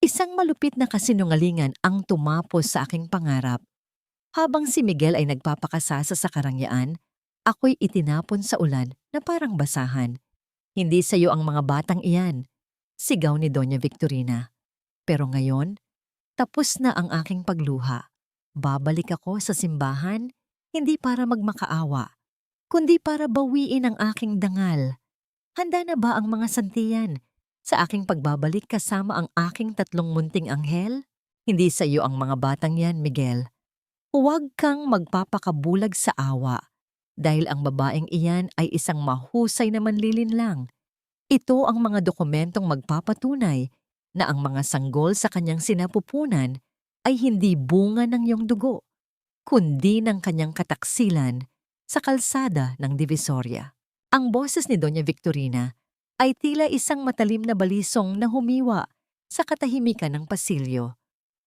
Isang malupit na kasinungalingan ang tumapos sa aking pangarap. Habang si Miguel ay nagpapakasasa sa karangyaan, ako'y itinapon sa ulan na parang basahan. Hindi sa iyo ang mga batang iyan, sigaw ni Doña Victorina. Pero ngayon, tapos na ang aking pagluha. Babalik ako sa simbahan, hindi para magmakaawa, kundi para bawiin ang aking dangal. Handa na ba ang mga santiyan sa aking pagbabalik kasama ang aking tatlong munting anghel? Hindi sa iyo ang mga batang yan, Miguel. Huwag kang magpapakabulag sa awa dahil ang babaeng iyan ay isang mahusay na manlilinlang. Ito ang mga dokumentong magpapatunay na ang mga sanggol sa kanyang sinapupunan ay hindi bunga ng iyong dugo, kundi ng kanyang kataksilan sa kalsada ng Divisoria. Ang boses ni Doña Victorina ay tila isang matalim na balisong na humiwa sa katahimikan ng pasilyo,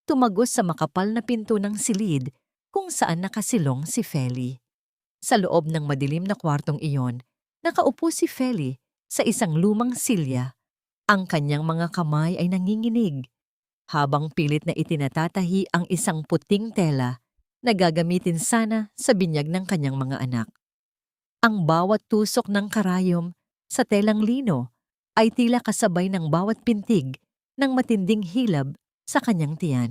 tumagos sa makapal na pinto ng silid kung saan nakasilong si Feli. Sa loob ng madilim na kwartong iyon, nakaupo si Feli sa isang lumang silya. Ang kanyang mga kamay ay nanginginig, habang pilit na itinatatahi ang isang puting tela na gagamitin sana sa binyag ng kanyang mga anak. Ang bawat tusok ng karayom sa telang lino ay tila kasabay ng bawat pintig ng matinding hilab sa kanyang tiyan.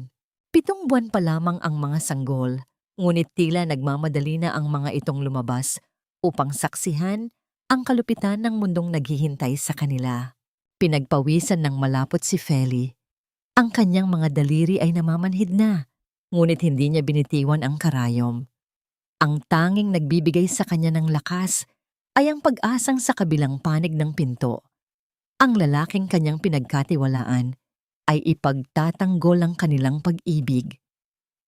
7 buwan pa lamang ang mga sanggol, ngunit tila nagmamadali na ang mga itong lumabas upang saksihan ang kalupitan ng mundong naghihintay sa kanila. Pinagpawisan ng malapot si Feli. Ang kanyang mga daliri ay namamanhid na, ngunit hindi niya binitiwan ang karayom. Ang tanging nagbibigay sa kanya ng lakas ay ang pag-asang sa kabilang panig ng pinto. Ang lalaking kanyang pinagkatiwalaan ay ipagtatanggol ang kanilang pag-ibig.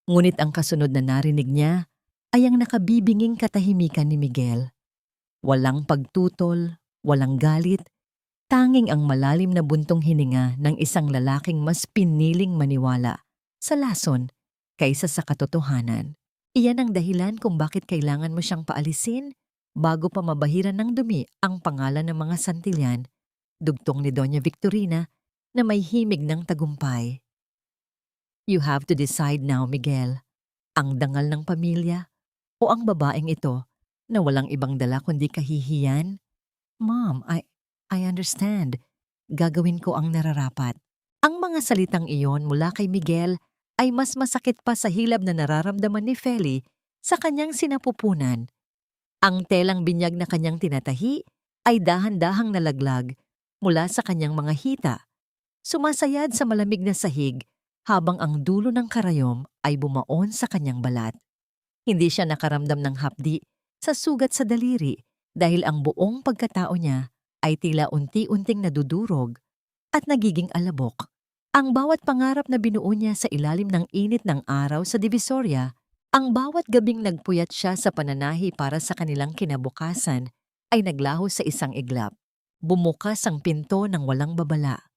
Ngunit ang kasunod na narinig niya ay ang nakabibinging katahimikan ni Miguel. Walang pagtutol, walang galit, tanging ang malalim na buntong hininga ng isang lalaking mas piniling maniwala sa lason kaysa sa katotohanan. Iyan ang dahilan kung bakit kailangan mo siyang paalisin bago pa mabahiran ng dumi ang pangalan ng mga santilyan, dugtong ni Doña Victorina na may himig ng tagumpay. You have to decide now, Miguel. Ang dangal ng pamilya o ang babaeng ito na walang ibang dala kundi kahihiyan? Mom, I understand. Gagawin ko ang nararapat. Ang mga salitang iyon mula kay Miguel ay mas masakit pa sa hilab na nararamdaman ni Feli sa kanyang sinapupunan. Ang telang binyag na kanyang tinatahi ay dahan-dahang nalaglag mula sa kanyang mga hita, sumasayad sa malamig na sahig habang ang dulo ng karayom ay bumaon sa kanyang balat. Hindi siya nakaramdam ng hapdi sa sugat sa daliri dahil ang buong pagkatao niya ay tila unti-unting nadudurog at nagiging alabok. Ang bawat pangarap na binuo niya sa ilalim ng init ng araw sa Divisoria, ang bawat gabing nagpuyat siya sa pananahi para sa kanilang kinabukasan, ay naglaho sa isang iglap. Bumukas ang pinto ng walang babala.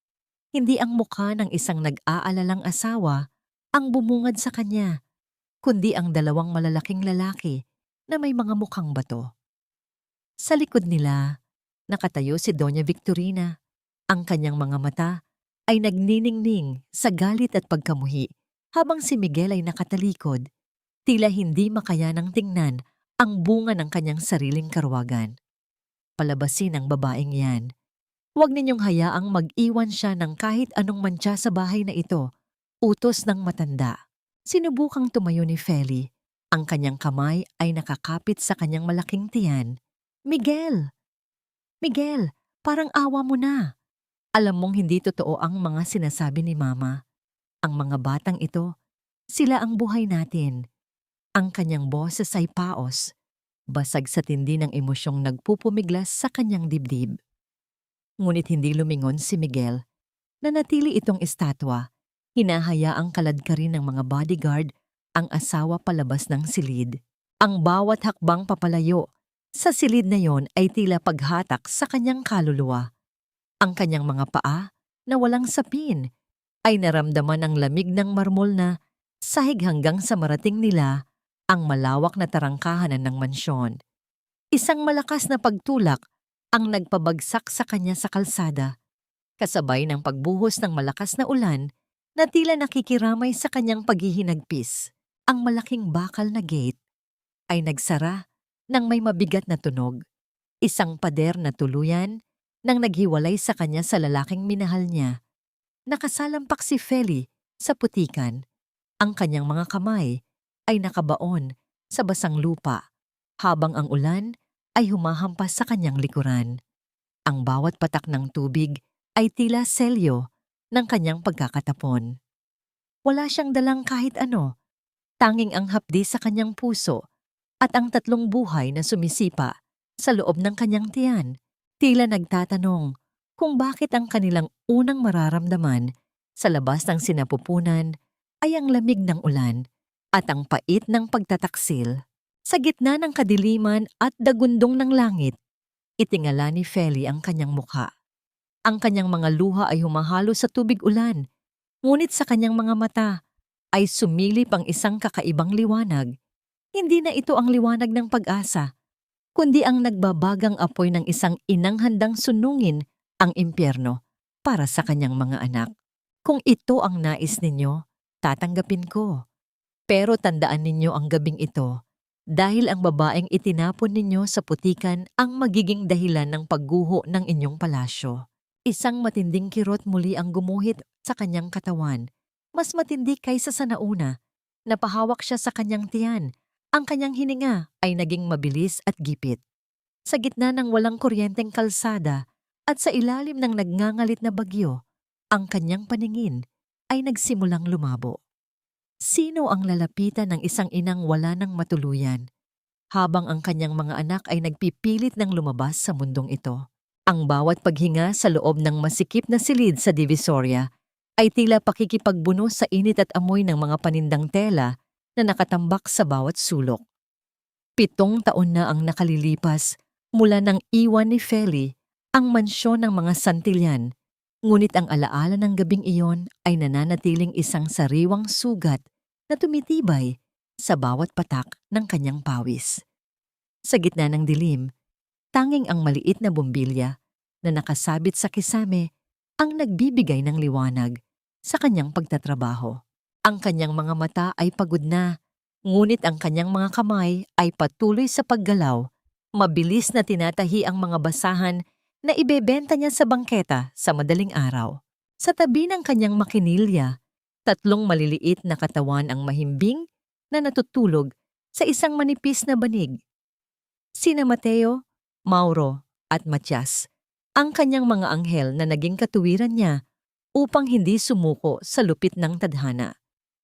Hindi ang mukha ng isang nag-aalalang asawa ang bumungad sa kanya, kundi ang 2 malalaking lalaki na may mga mukhang bato. Sa likod nila, nakatayo si Doña Victorina. Ang kanyang mga mata ay nagniningning sa galit at pagkamuhi habang si Miguel ay nakatalikod, tila hindi makayanang tingnan ang bunga ng kanyang sariling karuwagan. Palabasin ang babaeng yan. Huwag ninyong hayaang mag-iwan siya ng kahit anong mantsa sa bahay na ito, utos ng matanda. Sinubukang tumayo ni Feli. Ang kanyang kamay ay nakakapit sa kanyang malaking tiyan. Miguel! Miguel, parang awa mo na. Alam mong hindi totoo ang mga sinasabi ni Mama. Ang mga batang ito, sila ang buhay natin. Ang kanyang boses ay paos, basag sa tindi ng emosyong nagpupumiglas sa kanyang dibdib. Ngunit hindi lumingon si Miguel. Nanatili itong estatwa, hinahayaang kaladkarin ng mga bodyguard ang asawa palabas ng silid. Ang bawat hakbang papalayo sa silid na yon ay tila paghatak sa kanyang kaluluwa. Ang kanyang mga paa, na walang sapin, ay naramdaman ang lamig ng marmol na sahig hanggang sa marating nila ang malawak na tarangkahanan ng mansyon. Isang malakas na pagtulak ang nagpabagsak sa kanya sa kalsada, kasabay ng pagbuhos ng malakas na ulan na tila nakikiramay sa kanyang paghihinagpis. Ang malaking bakal na gate ay nagsara nang may mabigat na tunog. Isang pader na tuluyan nang naghiwalay sa kanya sa lalaking minahal niya. Nakasalampak si Feli sa putikan. Ang kanyang mga kamay ay nakabaon sa basang lupa habang ang ulan ay humahampas sa kanyang likuran. Ang bawat patak ng tubig ay tila selyo ng kanyang pagkakatapon. Wala siyang dalang kahit ano, tanging ang hapdi sa kanyang puso at ang tatlong buhay na sumisipa sa loob ng kanyang tiyan. Tila nagtatanong kung bakit ang kanilang unang mararamdaman sa labas ng sinapupunan ay ang lamig ng ulan at ang pait ng pagtataksil. Sa gitna ng kadiliman at dagundong ng langit, itingala ni Feli ang kanyang mukha. Ang kanyang mga luha ay humahalo sa tubig ulan, ngunit sa kanyang mga mata ay sumilip ang isang kakaibang liwanag. Hindi na ito ang liwanag ng pag-asa, kundi ang nagbabagang apoy ng isang inang handang sunungin ang impyerno para sa kanyang mga anak. Kung ito ang nais ninyo, tatanggapin ko. Pero tandaan ninyo ang gabing ito, dahil ang babaeng itinapon ninyo sa putikan ang magiging dahilan ng pagguho ng inyong palasyo. Isang matinding kirot muli ang gumuhit sa kanyang katawan. Mas matindi kaysa sa nauna. Napahawak siya sa kanyang tiyan. Ang kanyang hininga ay naging mabilis at gipit. Sa gitna ng walang kuryenteng kalsada at sa ilalim ng nagngangalit na bagyo, ang kanyang paningin ay nagsimulang lumabo. Sino ang lalapitan ng isang inang wala ng matuluyan, habang ang kanyang mga anak ay nagpipilit ng lumabas sa mundong ito? Ang bawat paghinga sa loob ng masikip na silid sa Divisoria ay tila pakikipagbuno sa init at amoy ng mga panindang tela na nakatambak sa bawat sulok. 7 taon na ang nakalilipas mula nang iwan ni Feli ang mansyon ng mga Santillan, ngunit ang alaala ng gabing iyon ay nananatiling isang sariwang sugat na tumitibay sa bawat patak ng kanyang pawis. Sa gitna ng dilim, tanging ang maliit na bombilya na nakasabit sa kisame ang nagbibigay ng liwanag sa kanyang pagtatrabaho. Ang kanyang mga mata ay pagod na, ngunit ang kanyang mga kamay ay patuloy sa paggalaw. Mabilis na tinatahi ang mga basahan na ibebenta niya sa bangketa sa madaling araw. Sa tabi ng kanyang makinilya, 3 maliliit na katawan ang mahimbing na natutulog sa isang manipis na banig. Sina Mateo, Mauro at Matias, ang kanyang mga anghel na naging katuwiran niya upang hindi sumuko sa lupit ng tadhana.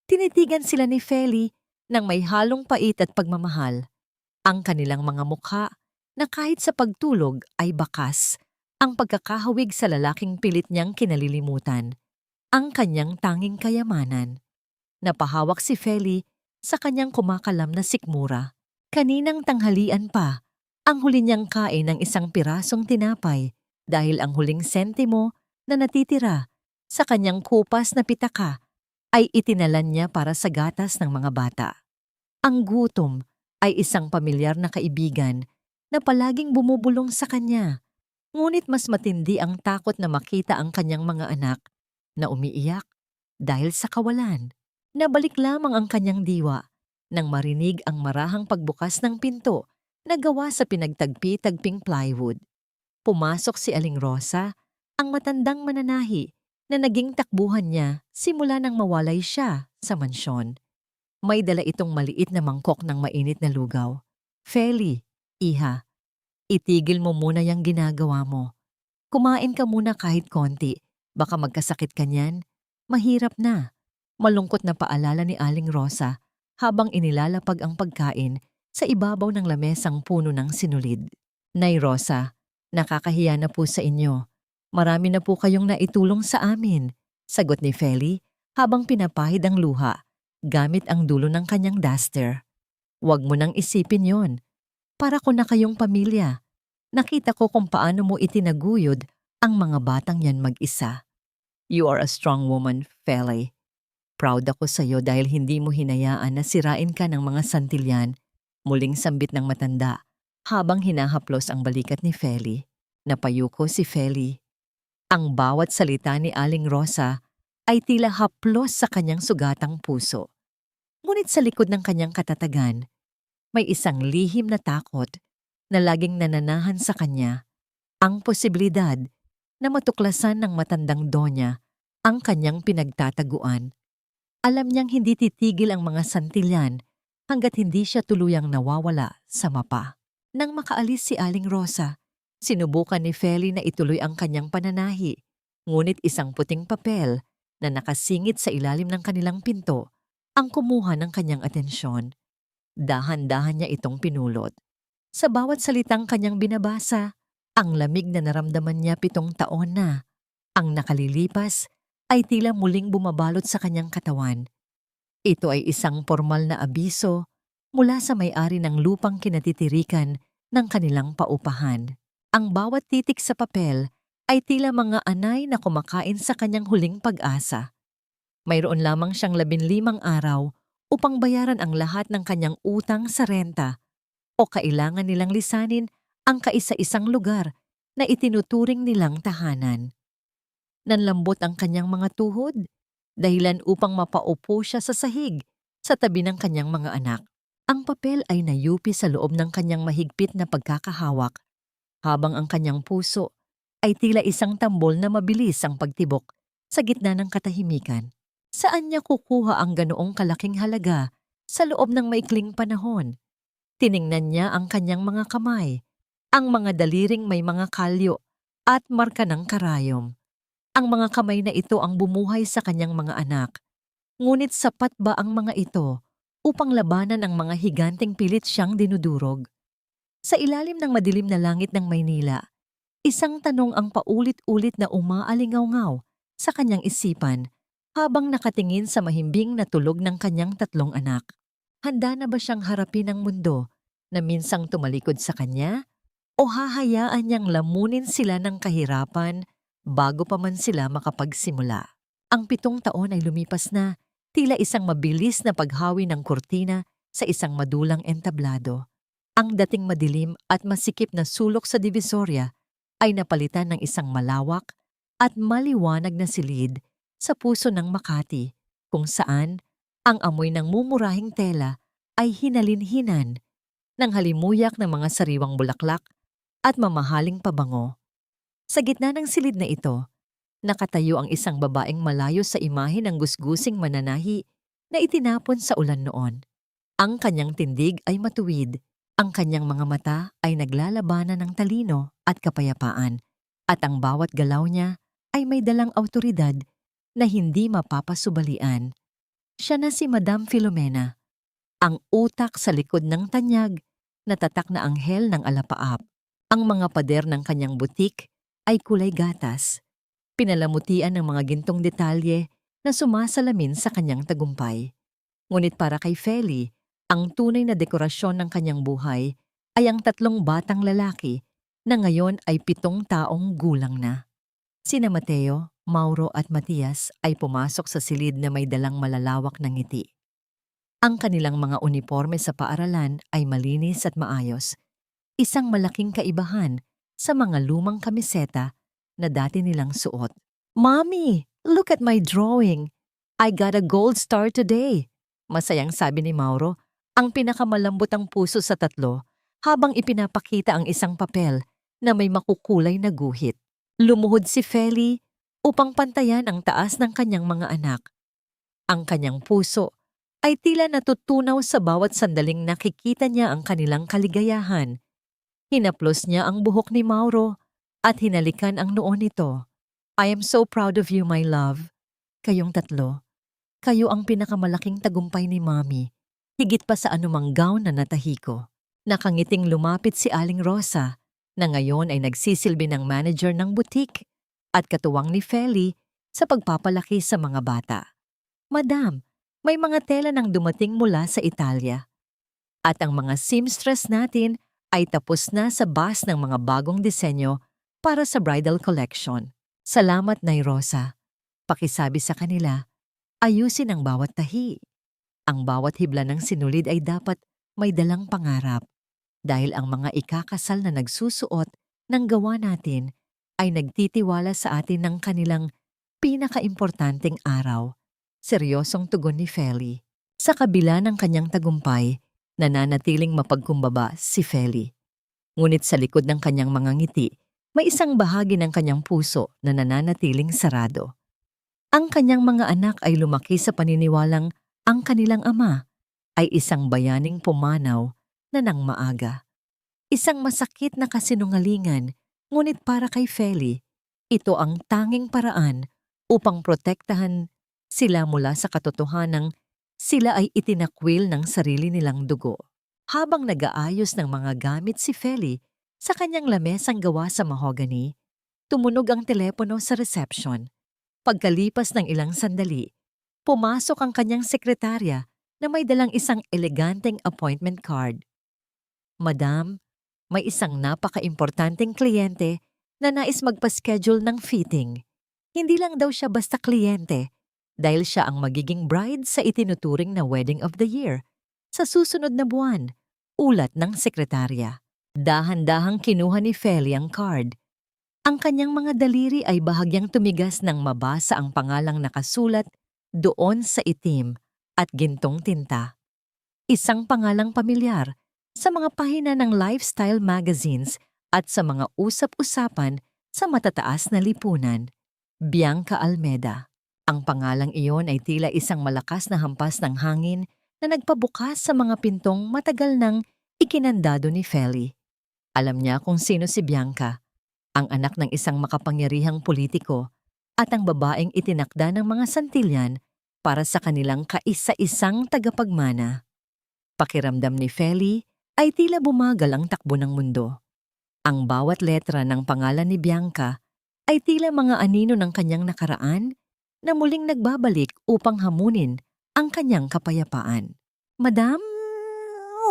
Tinitigan sila ni Feli ng may halong pait at pagmamahal. Ang kanilang mga mukha na kahit sa pagtulog ay bakas, ang pagkakahawig sa lalaking pilit niyang kinalilimutan, ang kanyang tanging kayamanan. Napahawak si Feli sa kanyang kumakalam na sikmura. Kaninang tanghalian pa, ang huli niyang kain ng isang pirasong tinapay dahil ang huling sentimo na natitira sa kanyang kupas na pitaka ay itinalan niya para sa gatas ng mga bata. Ang gutom ay isang pamilyar na kaibigan na palaging bumubulong sa kanya, ngunit mas matindi ang takot na makita ang kanyang mga anak na umiiyak dahil sa kawalan. Nabalik lamang ang kanyang diwa nang marinig ang marahang pagbukas ng pinto na gawa sa pinagtagpi-tagping plywood. Pumasok si Aling Rosa, ang matandang mananahi na naging takbuhan niya simula nang mawalay siya sa mansyon. May dala itong maliit na mangkok ng mainit na lugaw. Feli, iha, itigil mo muna yung ginagawa mo. Kumain ka muna kahit konti, baka magkasakit ka niyan. Mahirap na. Malungkot na paalala ni Aling Rosa habang inilalapag ang pagkain sa ibabaw ng lamesang puno ng sinulid. Nay Rosa, nakakahiya na po sa inyo. Marami na po kayong naitulong sa amin, sagot ni Feli habang pinapahid ang luha gamit ang dulo ng kanyang duster. Huwag mo nang isipin yon. Para ko na kayong pamilya. Nakita ko kung paano mo itinaguyod ang mga batang yan mag-isa. You are a strong woman, Feli. Proud ako sa iyo dahil hindi mo hinayaan na sirain ka ng mga Santillan. Muling sambit ng matanda habang hinahaplos ang balikat ni Feli. Napayuko si Feli. Ang bawat salita ni Aling Rosa ay tila haplos sa kanyang sugatang puso. Ngunit sa likod ng kanyang katatagan, may isang lihim na takot na laging nananahan sa kanya, ang posibilidad na matuklasan ng matandang Donya ang kanyang pinagtataguan. Alam niyang hindi titigil ang mga santilyan hanggat hindi siya tuluyang nawawala sa mapa. Nang makaalis si Aling Rosa, sinubukan ni Feli na ituloy ang kanyang pananahi, ngunit isang puting papel na nakasingit sa ilalim ng kanilang pinto ang kumuha ng kanyang atensyon. Dahan-dahan niya itong pinulot. Sa bawat salitang kanyang binabasa, ang lamig na naramdaman niya 7 taon na. Ang nakalilipas ay tila muling bumabalot sa kanyang katawan. Ito ay isang formal na abiso mula sa may-ari ng lupang kinatitirikan ng kanilang paupahan. Ang bawat titik sa papel ay tila mga anay na kumakain sa kanyang huling pag-asa. Mayroon lamang siyang 15 araw upang bayaran ang lahat ng kanyang utang sa renta o kailangan nilang lisanin ang kaisa-isang lugar na itinuturing nilang tahanan. Nanlambot ang kanyang mga tuhod, dahilan upang mapaupo siya sa sahig sa tabi ng kanyang mga anak. Ang papel ay nayupi sa loob ng kanyang mahigpit na pagkakahawak, habang ang kanyang puso ay tila isang tambol na mabilis ang pagtibok sa gitna ng katahimikan. Saan niya kukuha ang ganoong kalaking halaga sa loob ng maikling panahon? Tiningnan niya ang kanyang mga kamay, ang mga daliring may mga kalyo at marka ng karayom. Ang mga kamay na ito ang bumuhay sa kanyang mga anak. Ngunit sapat ba ang mga ito upang labanan ang mga higanteng pilit siyang dinudurog? Sa ilalim ng madilim na langit ng Maynila, isang tanong ang paulit-ulit na umaalingaw-ngaw sa kanyang isipan habang nakatingin sa mahimbing na tulog ng kanyang 3 anak. Handa na ba siyang harapin ang mundo na minsang tumalikod sa kanya? O hahayaan niyang lamunin sila ng kahirapan bago pa man sila makapagsimula? Ang 7 taon ay lumipas na, tila isang mabilis na paghawi ng kurtina sa isang madulang entablado. Ang dating madilim at masikip na sulok sa Divisoria ay napalitan ng isang malawak at maliwanag na silid sa puso ng Makati, kung saan ang amoy ng mumurahing tela ay hinalinhinan ng halimuyak ng mga sariwang bulaklak at mamahaling pabango. Sa gitna ng silid na ito, nakatayo ang isang babaeng malayo sa imahe ng gusgusing mananahi na itinapon sa ulan noon. Ang kanyang tindig ay matuwid, ang kanyang mga mata ay naglalabanan ng talino at kapayapaan, at ang bawat galaw niya ay may dalang awtoridad na hindi mapapasubalian. Siya na si Madam Filomena, ang utak sa likod ng tanyag na tatak na anghel ng alapaap. Ang mga pader ng kanyang butik ay kulay gatas, pinalamutian ng mga gintong detalye na sumasalamin sa kanyang tagumpay. Ngunit para kay Feli, ang tunay na dekorasyon ng kanyang buhay ay ang 3 batang lalaki na ngayon ay 7 taong gulang na. Sina Mateo, Mauro at Matias ay pumasok sa silid na may dalang malalawak na ngiti. Ang kanilang mga uniforme sa paaralan ay malinis at maayos, isang malaking kaibahan sa mga lumang kamiseta na dati nilang suot. "Mommy, look at my drawing. I got a gold star today," masayang sabi ni Mauro, ang pinakamalambot ang puso sa 3, habang ipinapakita ang isang papel na may makukulay na guhit. Lumuhod si Feli upang pantayan ang taas ng kanyang mga anak. Ang kanyang puso ay tila natutunaw sa bawat sandaling nakikita niya ang kanilang kaligayahan. Hinaplos niya ang buhok ni Mauro at hinalikan ang noo nito. "I am so proud of you, my love. Kayong 3, kayo ang pinakamalaking tagumpay ni Mommy, higit pa sa anumang gown na natahi ko." Nakangiting lumapit si Aling Rosa, na ngayon ay nagsisilbi ng manager ng butik at katuwang ni Feli sa pagpapalaki sa mga bata. "Madam, may mga tela nang dumating mula sa Italia. At ang mga seamstress natin ay tapos na sa batch ng mga bagong disenyo para sa bridal collection." "Salamat, Nay Rosa." Pakisabi sa kanila, ayusin ang bawat tahi. Ang bawat hibla ng sinulid ay dapat may dalang pangarap. Dahil ang mga ikakasal na nagsusuot ng gawa natin ay nagtitiwala sa atin ng kanilang pinakaimportanteng araw. Seryosong tugon ni Feli. Sa kabila ng kanyang tagumpay, nananatiling mapagkumbaba si Feli. Ngunit sa likod ng kanyang mga ngiti, may isang bahagi ng kanyang puso na nananatiling sarado. Ang kanyang mga anak ay lumaki sa paniniwalang ang kanilang ama ay isang bayaning pumanaw na nang maaga. Isang masakit na kasinungalingan, ngunit para kay Feli, ito ang tanging paraan upang protektahan sila mula sa katotohanang sila ay itinakwil ng sarili nilang dugo. Habang nag-aayos ng mga gamit si Feli sa kanyang lamesang gawa sa mahogany, tumunog ang telepono sa reception. Pagkalipas ng ilang sandali, pumasok ang kanyang sekretarya na may dalang isang eleganteng appointment card. Madam, may isang napaka-importanteng kliyente na nais magpa-schedule ng fitting. Hindi lang daw siya basta kliyente dahil siya ang magiging bride sa itinuturing na wedding of the year sa susunod na buwan, ulat ng sekretarya. Dahan-dahang kinuha ni Feli ang card. Ang kanyang mga daliri ay bahagyang tumigas nang mabasa ang pangalang nakasulat doon sa itim at gintong tinta. Isang pangalang pamilyar sa mga pahina ng lifestyle magazines at sa mga usap-usapan sa matataas na lipunan. Bianca Almeda. Ang pangalang iyon ay tila isang malakas na hampas ng hangin na nagpabukas sa mga pintong matagal nang ikinandado ni Feli. Alam niya kung sino si Bianca, ang anak ng isang makapangyarihang politiko at ang babaeng itinakda ng mga santilyan para sa kanilang kaisa-isang tagapagmana. Pakiramdam ni Feli ay tila bumagal ang takbo ng mundo. Ang bawat letra ng pangalan ni Bianca ay tila mga anino ng kanyang nakaraan na muling nagbabalik upang hamunin ang kanyang kapayapaan. Madam,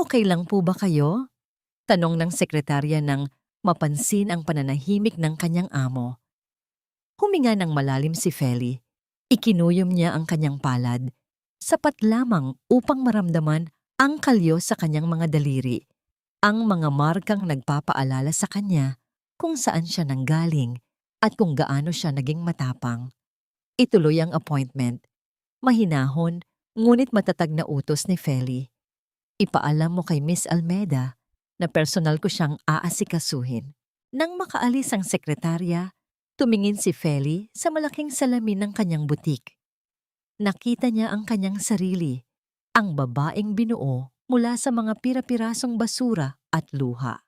okay lang po ba kayo? Tanong ng sekretarya nang mapansin ang pananahimik ng kanyang amo. Huminga ng malalim si Feli. Ikinuyom niya ang kanyang palad, sapat lamang upang maramdaman ang kalyo sa kanyang mga daliri, ang mga markang nagpapaalala sa kanya kung saan siya nanggaling at kung gaano siya naging matapang. Ituloy ang appointment. Mahinahon, ngunit matatag na utos ni Feli. Ipaalam mo kay Miss Almeda na personal ko siyang aasikasuhin. Nang makaalis ang sekretarya, tumingin si Feli sa malaking salamin ng kanyang butik. Nakita niya ang kanyang sarili, ang babaeng binuo mula sa mga pira-pirasong basura at luha.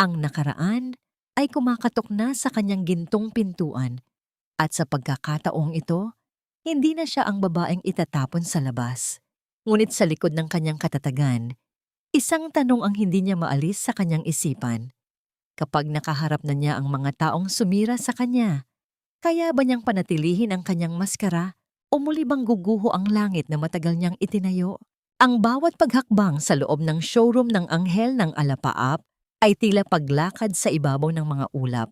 Ang nakaraan ay kumakatok na sa kanyang gintong pintuan at sa pagkakataong ito, hindi na siya ang babaeng itatapon sa labas. Ngunit sa likod ng kanyang katatagan, isang tanong ang hindi niya maalis sa kanyang isipan. Kapag nakaharap na niya ang mga taong sumira sa kanya, kaya ba niyang panatilihin ang kanyang maskara o muli bang guguho ang langit na matagal niyang itinayo? Ang bawat paghakbang sa loob ng showroom ng Anghel ng Alapaap ay tila paglakad sa ibabaw ng mga ulap.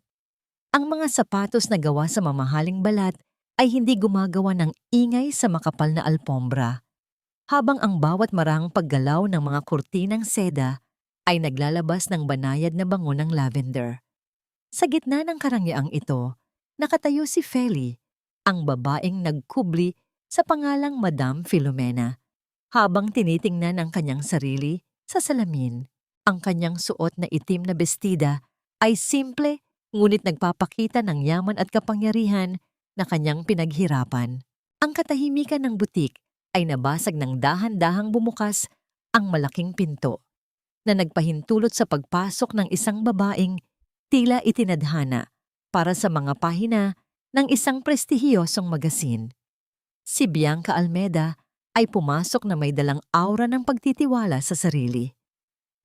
Ang mga sapatos na gawa sa mamahaling balat ay hindi gumagawa ng ingay sa makapal na alpombra, habang ang bawat marang paggalaw ng mga kurtinang seda ay naglalabas ng banayad na bango ng lavender. Sa gitna ng karangyang ito, nakatayo si Feli, ang babaeng nagkubli sa pangalang Madam Filomena, habang tinitingnan ang kanyang sarili sa salamin. Ang kanyang suot na itim na bestida ay simple ngunit nagpapakita ng yaman at kapangyarihan na kanyang pinaghirapan. Ang katahimikan ng butik ay nabasag ng dahan-dahang bumukas ang malaking pinto na nagpahintulot sa pagpasok ng isang babaeng tila itinadhana para sa mga pahina ng isang prestihiyosong magasin. Si Bianca Almeda ay pumasok na may dalang aura ng pagtitiwala sa sarili.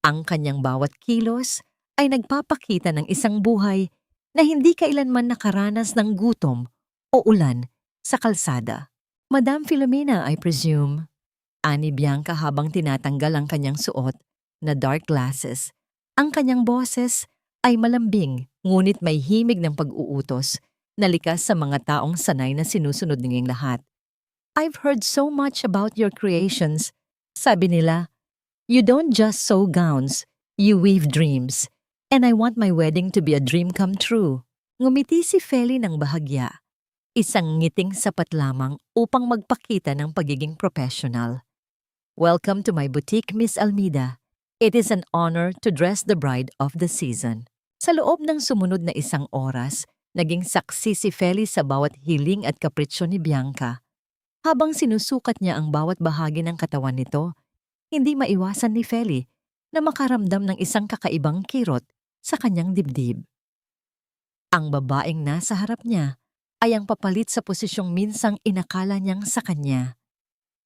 Ang kanyang bawat kilos ay nagpapakita ng isang buhay na hindi kailanman nakaranas ng gutom o ulan sa kalsada. Madam Filomena, I presume, ani Bianca habang tinatanggal ang kanyang suot na dark glasses. Ang kanyang boses ay malambing ngunit may himig ng pag-uutos na likas sa mga taong sanay na sinusunod niyang lahat. I've heard so much about your creations. Sabi nila, you don't just sew gowns, you weave dreams. And I want my wedding to be a dream come true. Ngumiti si Feli ng bahagya. Isang ngiting sapat lamang upang magpakita ng pagiging professional. Welcome to my boutique, Miss Almida. It is an honor to dress the bride of the season. Sa loob ng sumunod na isang oras, naging saksi si Feli sa bawat hiling at kapritsyo ni Bianca. Habang sinusukat niya ang bawat bahagi ng katawan nito, hindi maiwasan ni Feli na makaramdam ng isang kakaibang kirot sa kanyang dibdib. Ang babaeng nasa harap niya ay ang papalit sa posisyong minsang inakala niyang sa kanya.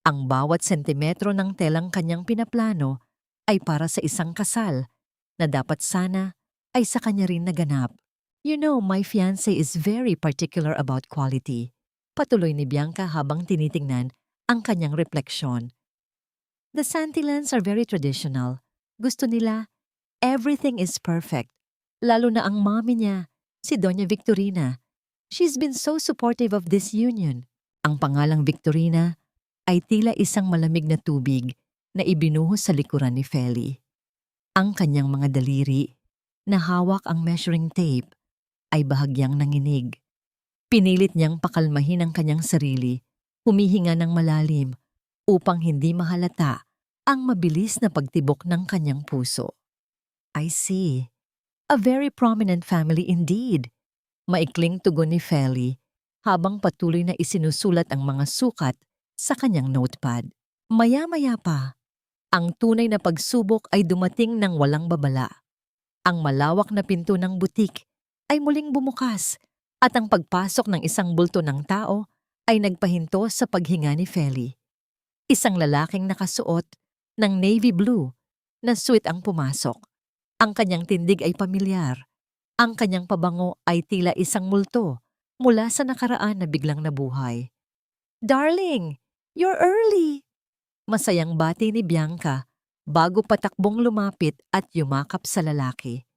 Ang bawat sentimetro ng telang kanyang pinaplano ay para sa isang kasal na dapat sana ay sa kanya rin naganap. You know, my fiancé is very particular about quality. Patuloy ni Bianca habang tinitingnan ang kanyang refleksyon. The Santillans are very traditional. Gusto nila, everything is perfect. Lalo na ang mommy niya, si Doña Victorina. She's been so supportive of this union. Ang pangalang Victorina ay tila isang malamig na tubig na ibinuhos sa likuran ni Feli. Ang kanyang mga daliri, na hawak ang measuring tape, ay bahagyang nanginig. Pinilit niyang pakalmahin ang kanyang sarili, humihinga ng malalim upang hindi mahalata ang mabilis na pagtibok ng kanyang puso. I see. A very prominent family indeed. Maikling tugon ni Feli habang patuloy na isinusulat ang mga sukat sa kanyang notepad. Maya-maya pa, ang tunay na pagsubok ay dumating ng walang babala. Ang malawak na pinto ng butik ay muling bumukas at ang pagpasok ng isang bulto ng tao ay nagpahinto sa paghinga ni Feli. Isang lalaking nakasuot ng navy blue na suit ang pumasok. Ang kanyang tindig ay pamilyar. Ang kanyang pabango ay tila isang multo mula sa nakaraan na biglang nabuhay. Darling, you're early! Masayang bati ni Bianca bago patakbong lumapit at yumakap sa lalaki.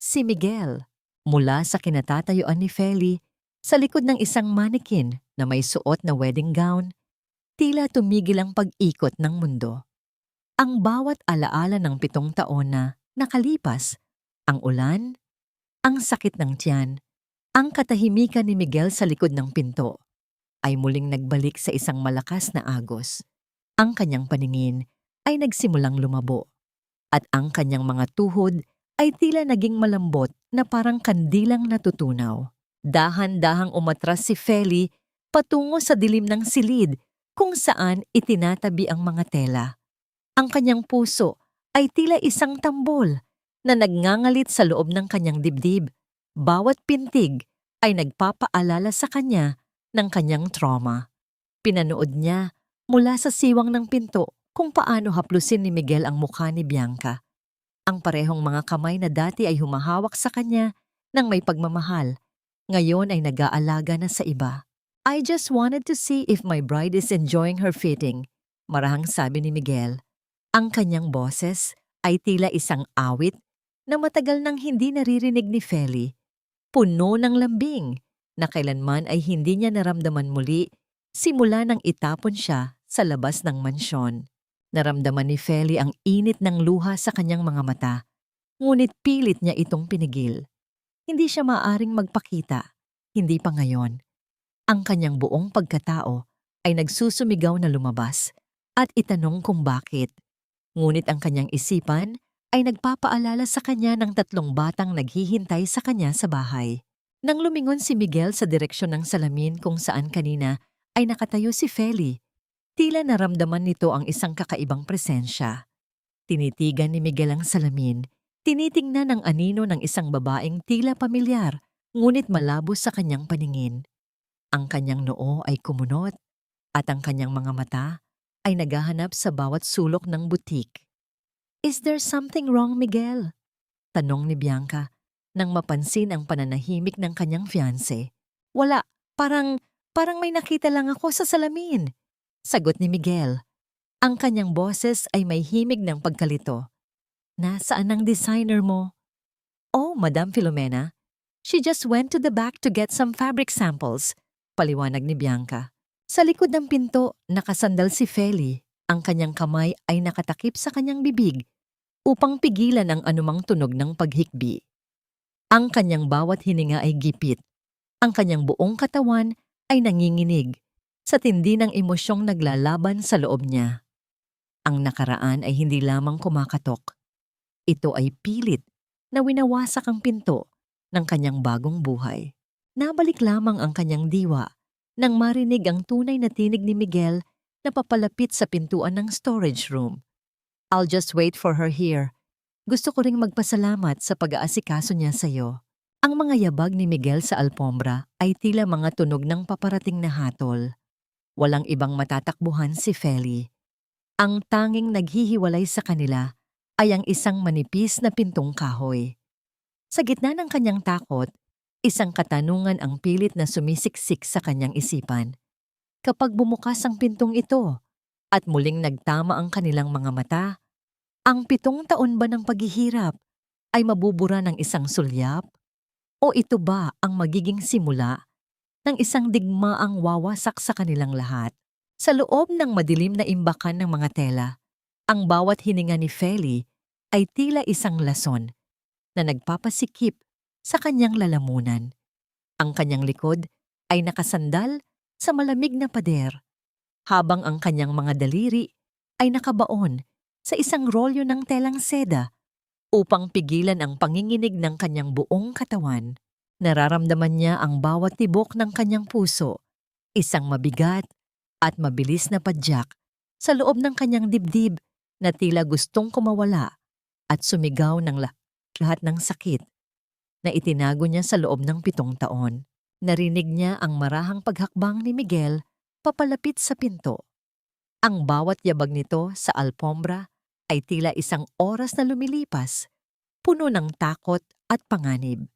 Si Miguel, mula sa kinatatayuan ni Feli, sa likod ng isang mannequin na may suot na wedding gown, tila tumigil ang pag-ikot ng mundo. Ang bawat alaala ng 7 taon na nakalipas, ang ulan, ang sakit ng tiyan, ang katahimikan ni Miguel sa likod ng pinto, ay muling nagbalik sa isang malakas na agos. Ang kanyang paningin ay nagsimulang lumabo, at ang kanyang mga tuhod ay tila naging malambot na parang kandilang natutunaw. Dahan-dahang umatras si Feli patungo sa dilim ng silid kung saan itinatabi ang mga tela. Ang kanyang puso ay tila isang tambol na nagngangalit sa loob ng kanyang dibdib. Bawat pintig ay nagpapaalala sa kanya ng kanyang trauma. Pinanood niya mula sa siwang ng pinto kung paano haplusin ni Miguel ang mukha ni Bianca. Ang parehong mga kamay na dati ay humahawak sa kanya ng may pagmamahal, ngayon ay nag-aalaga na sa iba. I just wanted to see if my bride is enjoying her fitting, marahang sabi ni Miguel. Ang kanyang boses ay tila isang awit na matagal nang hindi naririnig ni Feli. Puno ng lambing na kailanman ay hindi niya naramdaman muli simula nang itapon siya sa labas ng mansyon. Naramdaman ni Feli ang init ng luha sa kanyang mga mata, ngunit pilit niya itong pinigil. Hindi siya maaring magpakita, hindi pa ngayon. Ang kanyang buong pagkatao ay nagsusumigaw na lumabas at itanong kung bakit. Ngunit ang kanyang isipan ay nagpapaalala sa kanya ng 3 batang naghihintay sa kanya sa bahay. Nang lumingon si Miguel sa direksyon ng salamin kung saan kanina ay nakatayo si Feli, tila naramdaman nito ang isang kakaibang presensya. Tinitigan ni Miguel ang salamin, tinitingnan ang anino ng isang babaeng tila pamilyar, ngunit malabo sa kanyang paningin. Ang kanyang noo ay kumunot at ang kanyang mga mata ay naghahanap sa bawat sulok ng butik. Is there something wrong, Miguel? Tanong ni Bianca nang mapansin ang pananahimik ng kanyang fiancé. Wala, parang may nakita lang ako sa salamin. Sagot ni Miguel. Ang kanyang boses ay may himig ng pagkalito. Nasaan ang designer mo? Oh, Madam Filomena. She just went to the back to get some fabric samples. Paliwanag ni Bianca. Sa likod ng pinto, nakasandal si Feli. Ang kanyang kamay ay nakatakip sa kanyang bibig upang pigilan ang anumang tunog ng paghikbi. Ang kanyang bawat hininga ay gipit. Ang kanyang buong katawan ay nanginginig sa tindi ng emosyong naglalaban sa loob niya. Ang nakaraan ay hindi lamang kumakatok. Ito ay pilit na winawasak ang pinto ng kanyang bagong buhay. Nabalik lamang ang kanyang diwa nang marinig ang tunay na tinig ni Miguel na papalapit sa pintuan ng storage room. I'll just wait for her here. Gusto ko ring magpasalamat sa pag-aasikaso niya sa iyo. Ang mga yabag ni Miguel sa alpombra ay tila mga tunog ng paparating na hatol. Walang ibang matatakbuhan si Feli. Ang tanging naghihiwalay sa kanila ay ang isang manipis na pintong kahoy. Sa gitna ng kanyang takot, isang katanungan ang pilit na sumisiksik sa kanyang isipan. Kapag bumukas ang pintong ito at muling nagtama ang kanilang mga mata, ang 7 taon ba ng paghihirap ay mabubura ng isang sulyap? O ito ba ang magiging simula ng isang digmaang wawasak sa kanilang lahat? Sa loob ng madilim na imbakan ng mga tela, ang bawat hininga ni Feli ay tila isang lason na nagpapasikip sa kanyang lalamunan. Ang kanyang likod ay nakasandal sa malamig na pader, habang ang kanyang mga daliri ay nakabaon sa isang rolyo ng telang seda upang pigilan ang panginginig ng kanyang buong katawan. Nararamdaman niya ang bawat tibok ng kanyang puso, isang mabigat at mabilis na padyak sa loob ng kanyang dibdib na tila gustong kumawala at sumigaw ng lahat ng sakit na itinago niya sa loob ng 7 taon. Narinig niya ang marahang paghakbang ni Miguel papalapit sa pinto. Ang bawat yabag nito sa alpombra ay tila isang oras na lumilipas, puno ng takot at panganib.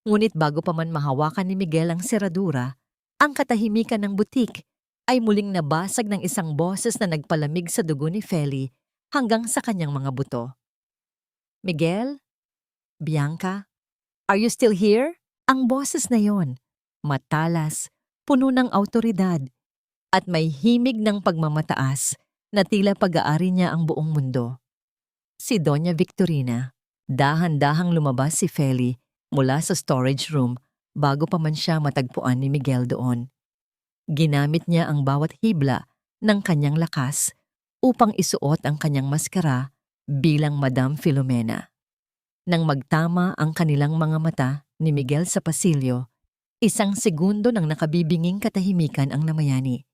Ngunit bago pa man mahawakan ni Miguel ang seradura, ang katahimikan ng butik ay muling nabasag ng isang boses na nagpalamig sa dugo ni Feli hanggang sa kanyang mga buto. Miguel? Bianca? Are you still here? Ang boses na yon, matalas, puno ng awtoridad, at may himig ng pagmamataas na tila pag-aari niya ang buong mundo. Si Doña Victorina. Dahan-dahang lumabas si Feli mula sa storage room bago pa man siya matagpuan ni Miguel doon. Ginamit niya ang bawat hibla ng kanyang lakas upang isuot ang kanyang maskara bilang Madam Filomena. Nang magtama ang kanilang mga mata ni Miguel sa pasilyo, isang segundo nang nakabibinging katahimikan ang namayani.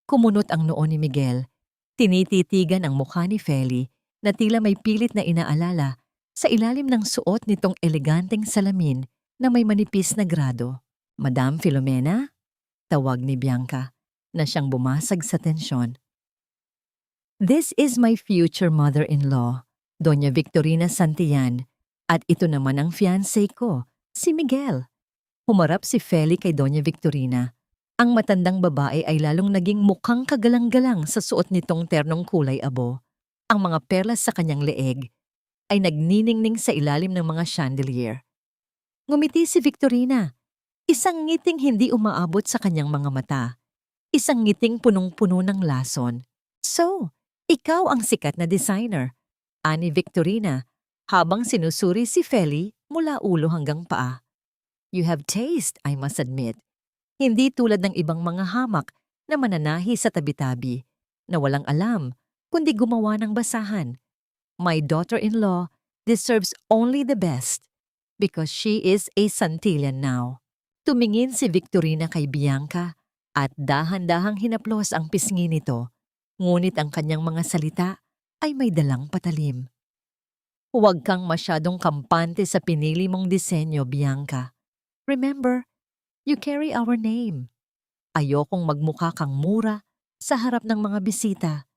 Kumunot ang noo ni Miguel, tinititigan ang mukha ni Feli na tila may pilit na inaalala sa ilalim ng suot nitong eleganteng salamin na may manipis na grado. Madam Filomena? Tawag ni Bianca na siyang bumasag sa tensyon. This is my future mother-in-law, Doña Victorina Santillan, at ito naman ang fiancé ko, si Miguel. Humarap si Feli kay Doña Victorina. Ang matandang babae ay lalong naging mukhang kagalang-galang sa suot nitong ternong kulay abo. Ang mga perlas sa kanyang leeg ay nagniningning sa ilalim ng mga chandelier. Ngumiti si Victorina, isang ngiting hindi umaabot sa kanyang mga mata. Isang ngiting punong-puno ng lason. So, ikaw ang sikat na designer, ani Victorina, habang sinusuri si Feli mula ulo hanggang paa. You have taste, I must admit. Hindi tulad ng ibang mga hamak na mananahi sa tabi-tabi, na walang alam kundi gumawa ng basahan. My daughter-in-law deserves only the best because she is a Santillan now. Tumingin si Victorina kay Bianca at dahan-dahang hinaplos ang pisngi nito, ngunit ang kanyang mga salita ay may dalang patalim. Huwag kang masyadong kampante sa pinili mong disenyo, Bianca. Remember, you carry our name. Ayokong magmukha kang mura sa harap ng mga bisita.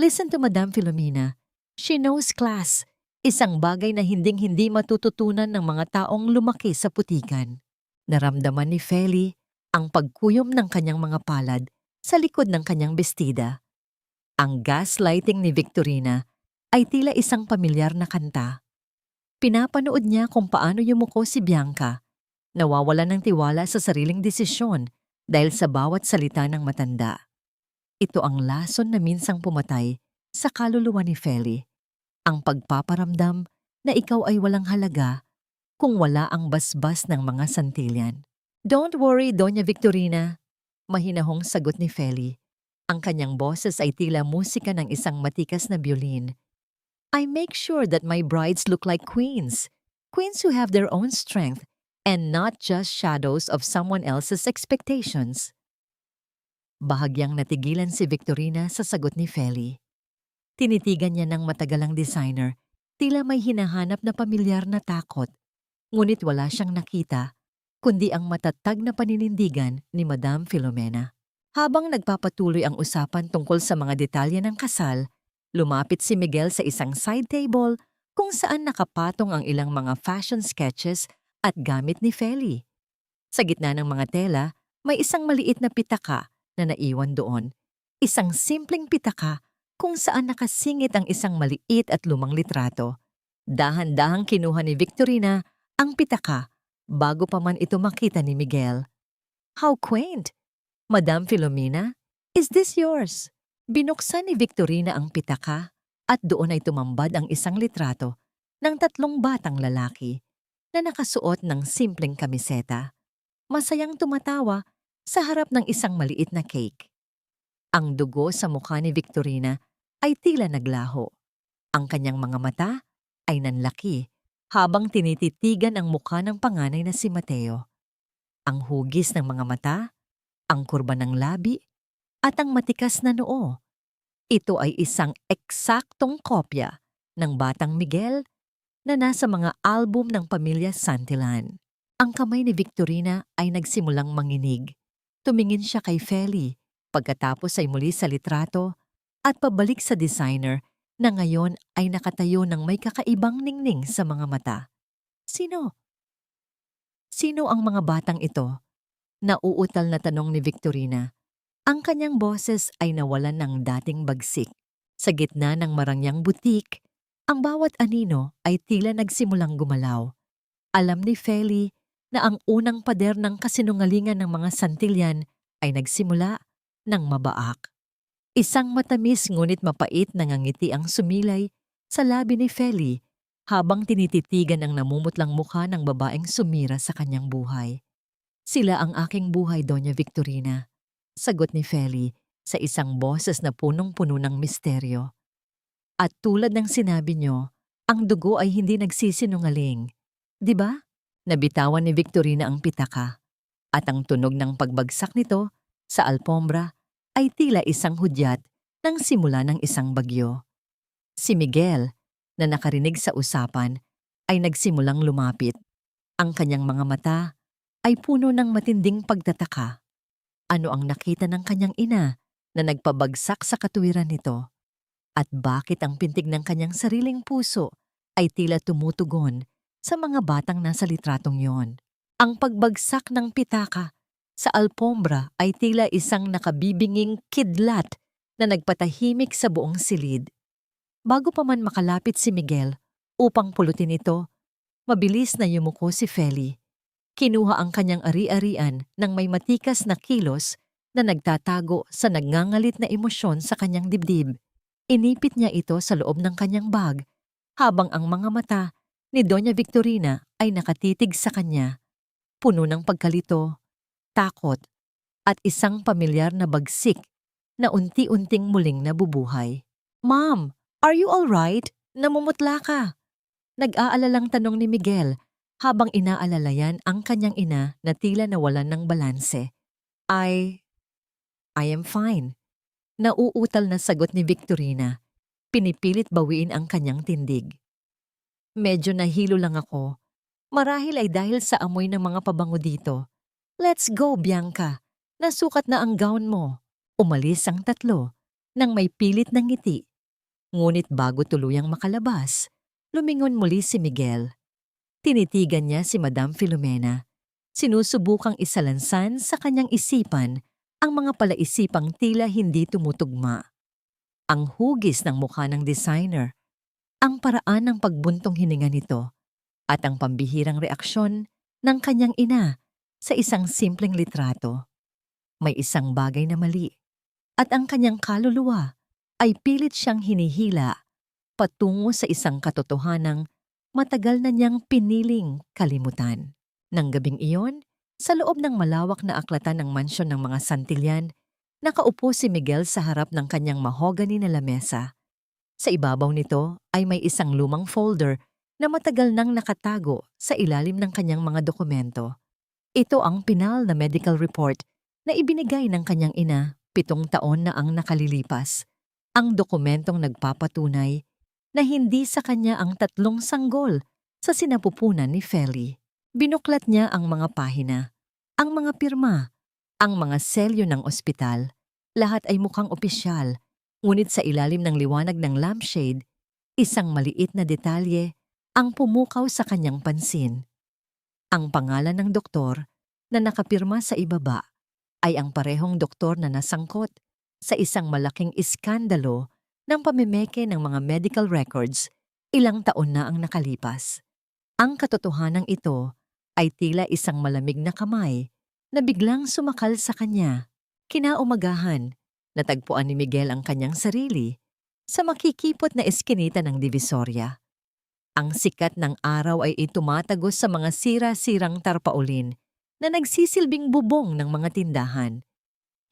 Listen to Madam Filomena. She knows class, isang bagay na hinding-hindi matututunan ng mga taong lumaki sa putikan. Naramdaman ni Feli ang pagkuyom ng kanyang mga palad sa likod ng kanyang bestida. Ang gaslighting ni Victorina ay tila isang pamilyar na kanta. Pinapanood niya kung paano yumuko si Bianca, nawawalan ng tiwala sa sariling desisyon dahil sa bawat salita ng matanda. Ito ang lason na minsang pumatay sa kaluluwa ni Feli, ang pagpaparamdam na ikaw ay walang halaga kung wala ang basbas ng mga Santillan. Don't worry, Doña Victorina. Mahinahong sagot ni Feli. Ang kanyang boses ay tila musika ng isang matikas na biolin. I make sure that my brides look like queens. Queens who have their own strength and not just shadows of someone else's expectations. Bahagyang natigilan si Victorina sa sagot ni Feli. Tinitigan niya ng matagalang designer, tila may hinahanap na pamilyar na takot. Ngunit wala siyang nakita, kundi ang matatag na paninindigan ni Madam Filomena. Habang nagpapatuloy ang usapan tungkol sa mga detalye ng kasal, lumapit si Miguel sa isang side table kung saan nakapatong ang ilang mga fashion sketches at gamit ni Feli. Sa gitna ng mga tela, may isang maliit na pitaka na naiwan doon. Isang simpleng pitaka kung saan nakasingit ang isang maliit at lumang litrato. Dahan-dahang kinuha ni Victorina ang pitaka bago pa man ito makita ni Miguel. How quaint! Madam Filomena, is this yours? Binuksan ni Victorina ang pitaka at doon ay tumambad ang isang litrato ng 3 batang lalaki na nakasuot ng simpleng kamiseta. Masayang tumatawa sa harap ng isang maliit na cake. Ang dugo sa mukha ni Victorina ay tila naglaho. Ang kanyang mga mata ay nanlaki habang tinititigan ang mukha ng panganay na si Mateo. Ang hugis ng mga mata, ang kurba ng labi, at ang matikas na noo. Ito ay isang eksaktong kopya ng Batang Miguel na nasa mga album ng pamilya Santillan. Ang kamay ni Victorina ay nagsimulang manginig. Tumingin siya kay Feli, pagkatapos ay muli sa litrato at pabalik sa designer na ngayon ay nakatayo ng may kakaibang ningning sa mga mata. Sino? Sino ang mga batang ito? Nauutal na tanong ni Victorina. Ang kanyang boses ay nawalan ng dating bagsik. Sa gitna ng marangyang butik, ang bawat anino ay tila nagsimulang gumalaw. Alam ni Feli na ang unang pader ng kasinungalingan ng mga Santillan ay nagsimula ng mabaak. Isang matamis ngunit mapait na ngangiti ang sumilay sa labi ni Feli habang tinititigan ang namumutlang mukha ng babaeng sumira sa kanyang buhay. Sila ang aking buhay, Doña Victorina, sagot ni Feli sa isang boses na punong-puno ng misteryo. At tulad ng sinabi niyo, ang dugo ay hindi nagsisinungaling. Di ba? Nabitawan ni Victorina ang pitaka at ang tunog ng pagbagsak nito sa alpombra ay tila isang hudyat ng simula ng isang bagyo. Si Miguel, na nakarinig sa usapan, ay nagsimulang lumapit. Ang kanyang mga mata ay puno ng matinding pagtataka. Ano ang nakita ng kanyang ina na nagpabagsak sa katuwiran nito? At bakit ang pintig ng kanyang sariling puso ay tila tumutugon sa mga batang nasa litratong yon? Ang pagbagsak ng pitaka sa alpombra ay tila isang nakabibinging kidlat na nagpatahimik sa buong silid. Bago pa man makalapit si Miguel upang pulutin ito, mabilis na yumuko si Feli. Kinuha ang kanyang ari-arian ng may matikas na kilos na nagtatago sa nagngangalit na emosyon sa kanyang dibdib. Inipit niya ito sa loob ng kanyang bag habang ang mga mata ni Doña Victorina ay nakatitig sa kanya, puno ng pagkalito, takot, at isang pamilyar na bagsik na unti-unting muling nabubuhay. Ma'am, are you all right? Namumutla ka. Nag-aalalang tanong ni Miguel habang inaalalayan ang kanyang ina na tila nawalan ng balanse. I am fine. Nauutal na sagot ni Victorina. Pinipilit bawiin ang kanyang tindig. Medyo nahilo lang ako. Marahil ay dahil sa amoy ng mga pabango dito. Let's go, Bianca. Nasukat na ang gown mo. Umalis ang tatlo nang may pilit na ngiti. Ngunit bago tuluyang makalabas, lumingon muli si Miguel. Tinitigan niya si Madam Filomena. Sinusubukang isalansan sa kanyang isipan ang mga palaisipang tila hindi tumutugma. Ang hugis ng mukha ng designer, ang paraan ng pagbuntong hininga nito, at ang pambihirang reaksyon ng kanyang ina sa isang simpleng litrato. May isang bagay na mali, at ang kanyang kaluluwa ay pilit siyang hinihila patungo sa isang katotohanang matagal na niyang piniling kalimutan. Nang gabing iyon, Sa loob ng malawak na aklatan ng mansyon ng mga Santillan, nakaupo si Miguel sa harap ng kanyang mahogany na lamesa. Sa ibabaw nito ay may isang lumang folder na matagal nang nakatago sa ilalim ng kanyang mga dokumento. Ito ang pinal na medical report na ibinigay ng kanyang ina 7 taon na ang nakalilipas. Ang dokumentong nagpapatunay na hindi sa kanya ang 3 sanggol sa sinapupunan ni Feli. Binuklat niya ang mga pahina, ang mga pirma, ang mga selyo ng ospital. Lahat ay mukhang opisyal, ngunit sa ilalim ng liwanag ng lampshade, isang maliit na detalye ang pumukaw sa kanyang pansin. Ang pangalan ng doktor na nakapirma sa ibaba ay ang parehong doktor na nasangkot sa isang malaking iskandalo ng pamimeke ng mga medical records ilang taon na ang nakalipas. Ang katotohanan ito ay tila isang malamig na kamay na biglang sumakal sa kanya. Kinaumagahan, natagpuan ni Miguel ang kanyang sarili sa makikipot na eskinita ng Divisoria. Ang sikat ng araw ay itumatagos sa mga sira-sirang tarpaulin na nagsisilbing bubong ng mga tindahan.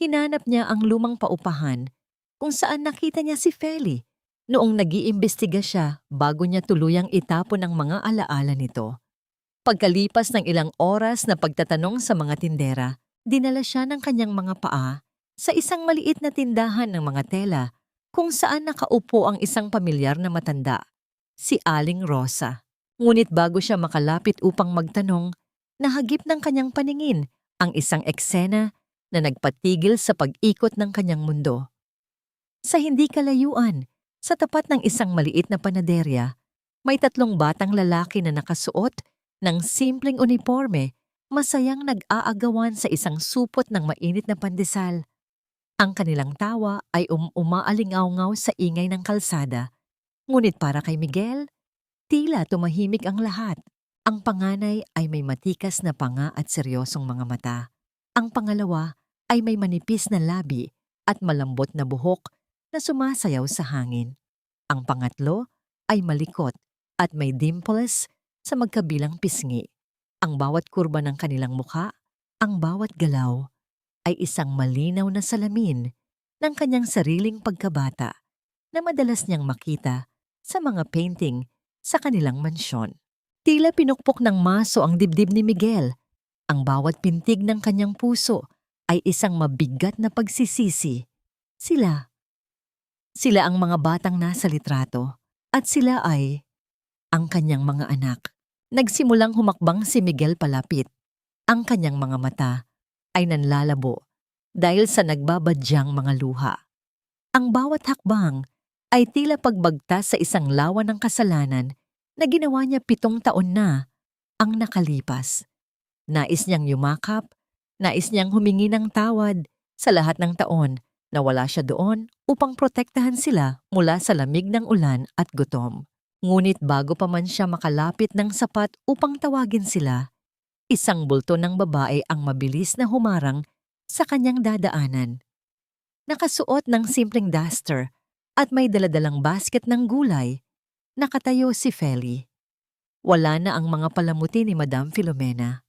Hinanap niya ang lumang paupahan kung saan nakita niya si Feli noong nag-iimbestiga siya bago niya tuluyang itapon ang mga alaala nito. Pagkalipas ng ilang oras na pagtatanong sa mga tindera, dinala siya ng kanyang mga paa sa isang maliit na tindahan ng mga tela kung saan nakaupo ang isang pamilyar na matanda, si Aling Rosa. Ngunit bago siya makalapit upang magtanong, nahagip ng kanyang paningin ang isang eksena na nagpatigil sa pag-ikot ng kanyang mundo. Sa hindi kalayuan, sa tapat ng isang maliit na panaderya, may 3 batang lalaki na nakasuot ng simpleng uniforme, masayang nag-aagawan sa isang supot ng mainit na pandesal. Ang kanilang tawa ay umaalingaw-ngaw sa ingay ng kalsada. Ngunit para kay Miguel, tila tumahimik ang lahat. Ang panganay ay may matikas na panga at seryosong mga mata. Ang pangalawa ay may manipis na labi at malambot na buhok na sumasayaw sa hangin. Ang pangatlo ay malikot at may dimples sa magkabilang pisngi. Ang bawat kurba ng kanilang mukha, ang bawat galaw, ay isang malinaw na salamin ng kanyang sariling pagkabata na madalas niyang makita sa mga painting sa kanilang mansyon. Tila pinukpok ng maso ang dibdib ni Miguel. Ang bawat pintig ng kanyang puso ay isang mabigat na pagsisisi. Sila ang mga batang nasa litrato at sila ay ang kanyang mga anak. Nagsimulang humakbang si Miguel palapit. Ang kanyang mga mata ay nanlalabo dahil sa nagbabadyang mga luha. Ang bawat hakbang ay tila pagbagtas sa isang lawa ng kasalanan na ginawa niya 7 taon na ang nakalipas. Nais niyang yumakap, nais niyang humingi ng tawad sa lahat ng taon na wala siya doon upang protektahan sila mula sa lamig ng ulan at gutom. Ngunit bago pa man siya makalapit ng sapat upang tawagin sila, isang bulto ng babae ang mabilis na humarang sa kanyang dadaanan. Nakasuot ng simpleng duster at may daladalang basket ng gulay, nakatayo si Feli. Wala na ang mga palamuti ni Madam Filomena.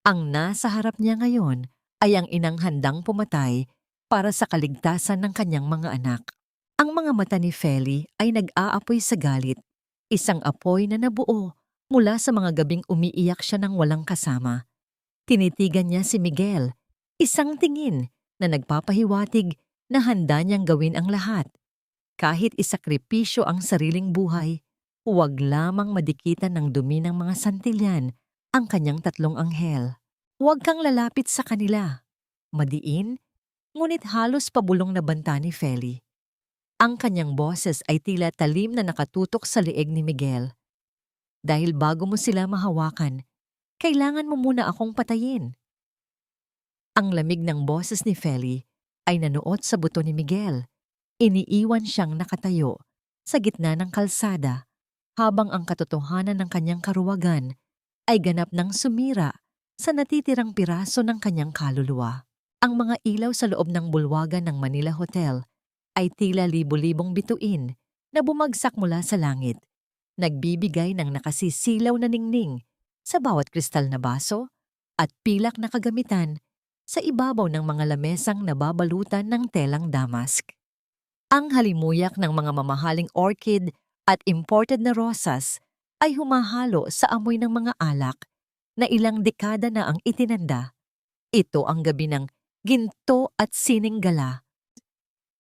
Ang nasa harap niya ngayon ay ang inang handang pumatay para sa kaligtasan ng kanyang mga anak. Ang mga mata ni Feli ay nag-aapoy sa galit, isang apoy na nabuo mula sa mga gabing umiiyak siya ng walang kasama. Tinitigan niya si Miguel, isang tingin na nagpapahiwatig na handa niyang gawin ang lahat. Kahit isakripisyo ang sariling buhay, huwag lamang madikitan ng dumi ng mga Santillan ang kanyang 3 anghel. Huwag kang lalapit sa kanila. Madiin, ngunit halos pabulong na banta ni Feli. Ang kanyang boses ay tila talim na nakatutok sa leeg ni Miguel. Dahil bago mo sila mahawakan, kailangan mo muna akong patayin. Ang lamig ng boses ni Feli ay nanuot sa buto ni Miguel. Iniiwan siyang nakatayo sa gitna ng kalsada habang ang katotohanan ng kanyang karuwagan ay ganap ng sumira sa natitirang piraso ng kanyang kaluluwa. Ang mga ilaw sa loob ng bulwagan ng Manila Hotel ay tila libo-libong bituin na bumagsak mula sa langit, nagbibigay ng nakasisilaw na ningning sa bawat kristal na baso at pilak na kagamitan sa ibabaw ng mga lamesang nababalutan ng telang damask. Ang halimuyak ng mga mamahaling orchid at imported na rosas ay humahalo sa amoy ng mga alak na ilang dekada na ang itinanda. Ito ang gabi ng ginto at sining gala,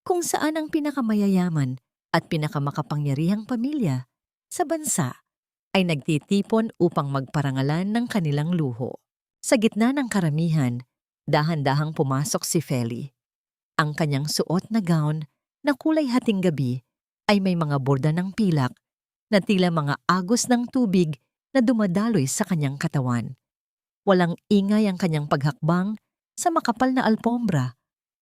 kung saan ang pinakamayayaman at pinakamakapangyarihang pamilya sa bansa ay nagtitipon upang magparangalan ng kanilang luho. Sa gitna ng karamihan, dahan-dahang pumasok si Feli. Ang kanyang suot na gown na kulay hating gabi ay may mga borda ng pilak na tila mga agos ng tubig na dumadaloy sa kanyang katawan. Walang ingay ang kanyang paghakbang sa makapal na alpombra,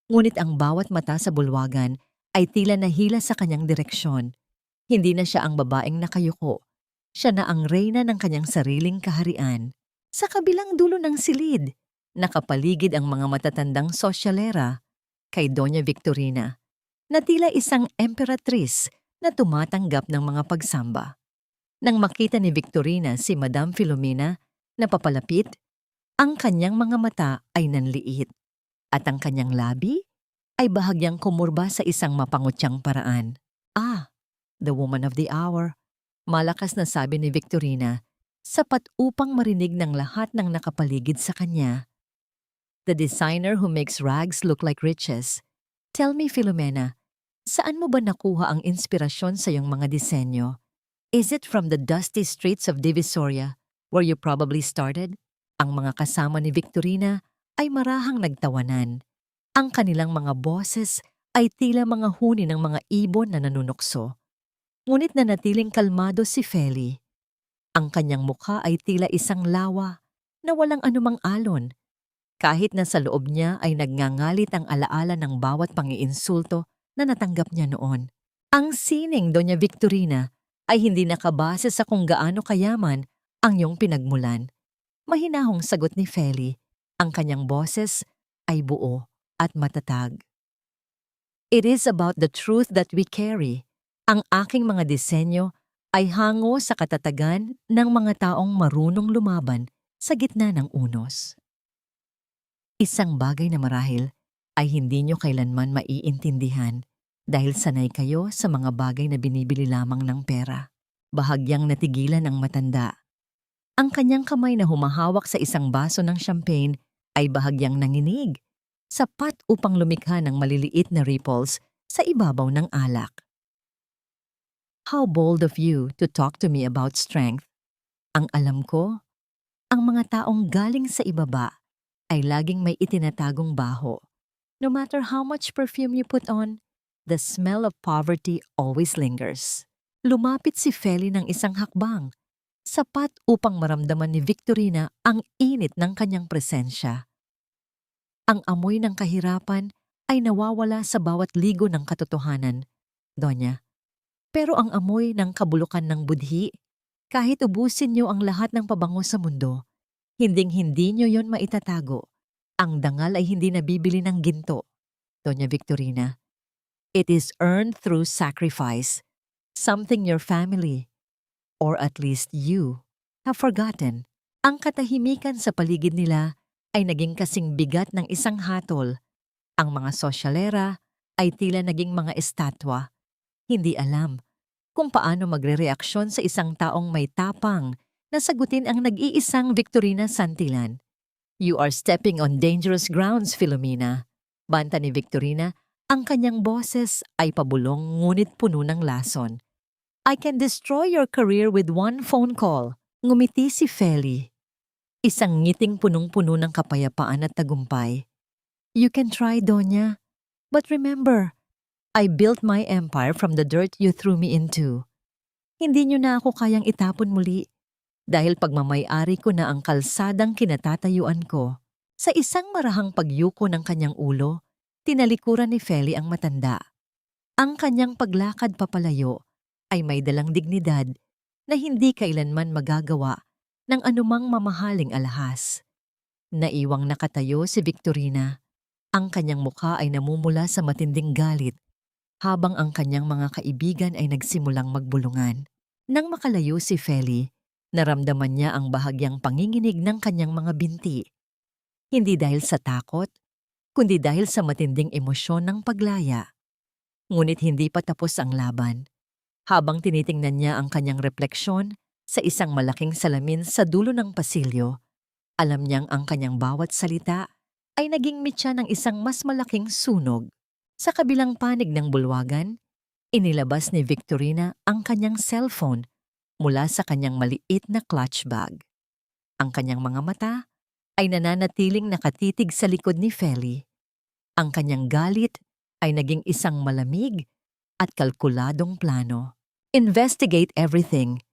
ngunit ang bawat mata sa bulwagan ay tila nahila sa kanyang direksyon. Hindi na siya ang babaeng nakayuko. Siya na ang reyna ng kanyang sariling kaharian. Sa kabilang dulo ng silid, nakapaligid ang mga matatandang sosyalera kay Doña Victorina, na tila isang emperatris na tumatanggap ng mga pagsamba. Nang makita ni Victorina si Madam Filomena na papalapit, ang kanyang mga mata ay nanliit at ang kanyang labi ay bahagyang kumurba sa isang mapangutyang paraan. "Ah, the woman of the hour," malakas na sabi ni Victorina, sapat upang marinig ng lahat ng nakapaligid sa kanya. "The designer who makes rags look like riches. Tell me, Filomena, saan mo ba nakuha ang inspirasyon sa iyong mga disenyo? Is it from the dusty streets of Divisoria, where you probably started?" Ang mga kasama ni Victorina ay marahang nagtawanan. Ang kanilang mga boses ay tila mga huni ng mga ibon na nanunukso. Ngunit nanatiling kalmado si Feli. Ang kanyang mukha ay tila isang lawa na walang anumang alon. Kahit na sa loob niya ay nagngangalit ang alaala ng bawat pangiinsulto na natanggap niya noon. Ang sining Doña Victorina ay hindi nakabase sa kung gaano kayaman ang iyong pinagmulan. Mahinahong sagot ni Feli. Ang kanyang boses ay buo at matatag. "It is about the truth that we carry. Ang aking mga disenyo ay hango sa katatagan ng mga taong marunong lumaban sa gitna ng unos." Isang bagay na marahil ay hindi nyo kailanman maiintindihan dahil sanay kayo sa mga bagay na binibili lamang ng pera. Bahagyang natigilan ang matanda. Ang kanyang kamay na humahawak sa isang baso ng champagne ay bahagyang nanginig, sapat upang lumikha ng maliliit na ripples sa ibabaw ng alak. "How bold of you to talk to me about strength. Ang alam ko, ang mga taong galing sa ibaba ay laging may itinatagong baho. No matter how much perfume you put on, the smell of poverty always lingers." Lumapit si Feli ng isang hakbang, sapat upang maramdaman ni Victorina ang init ng kanyang presensya. Ang amoy ng kahirapan ay nawawala sa bawat ligo ng katotohanan, Donya. Pero ang amoy ng kabulukan ng budhi, kahit ubusin niyo ang lahat ng pabango sa mundo, hinding-hindi niyo yon maitatago. Ang dangal ay hindi nabibili ng ginto, Doña Victorina. It is earned through sacrifice, something your family, or at least you, have forgotten. Ang katahimikan sa paligid nila ay naging kasing bigat ng isang hatol. Ang mga sosyalera ay tila naging mga estatwa. Hindi alam kung paano magrereaksyon sa isang taong may tapang na sagutin ang nag-iisang Victorina Santillan. "You are stepping on dangerous grounds, Filomena." Banta ni Victorina, ang kanyang boses ay pabulong ngunit puno ng lason. "I can destroy your career with one phone call." Ngumiti si Feli. Isang ngiting punong-puno ng kapayapaan at tagumpay. "You can try, Donya. But remember, I built my empire from the dirt you threw me into. Hindi niyo na ako kayang itapon muli dahil pagmamay-ari ko na ang kalsadang kinatatayuan ko." Sa isang marahang pagyuko ng kanyang ulo, tinalikuran ni Feli ang matanda. Ang kanyang paglakad papalayo ay may dalang dignidad na hindi kailanman magagawa ng anumang mamahaling alahas. Naiwang nakatayo si Victorina. Ang kanyang mukha ay namumula sa matinding galit habang ang kanyang mga kaibigan ay nagsimulang magbulungan. Nang makalayo si Feli, naramdaman niya ang bahagyang panginginig ng kanyang mga binti. Hindi dahil sa takot, kundi dahil sa matinding emosyon ng paglaya. Ngunit hindi pa tapos ang laban. Habang tinitingnan niya ang kanyang refleksyon sa isang malaking salamin sa dulo ng pasilyo, alam niyang ang kanyang bawat salita ay naging mitya ng isang mas malaking sunog. Sa kabilang panig ng bulwagan, inilabas ni Victorina ang kanyang cellphone mula sa kanyang maliit na clutch bag. Ang kanyang mga mata ay nananatiling nakatitig sa likod ni Feli. Ang kanyang galit ay naging isang malamig at kalkuladong plano. Investigate everything.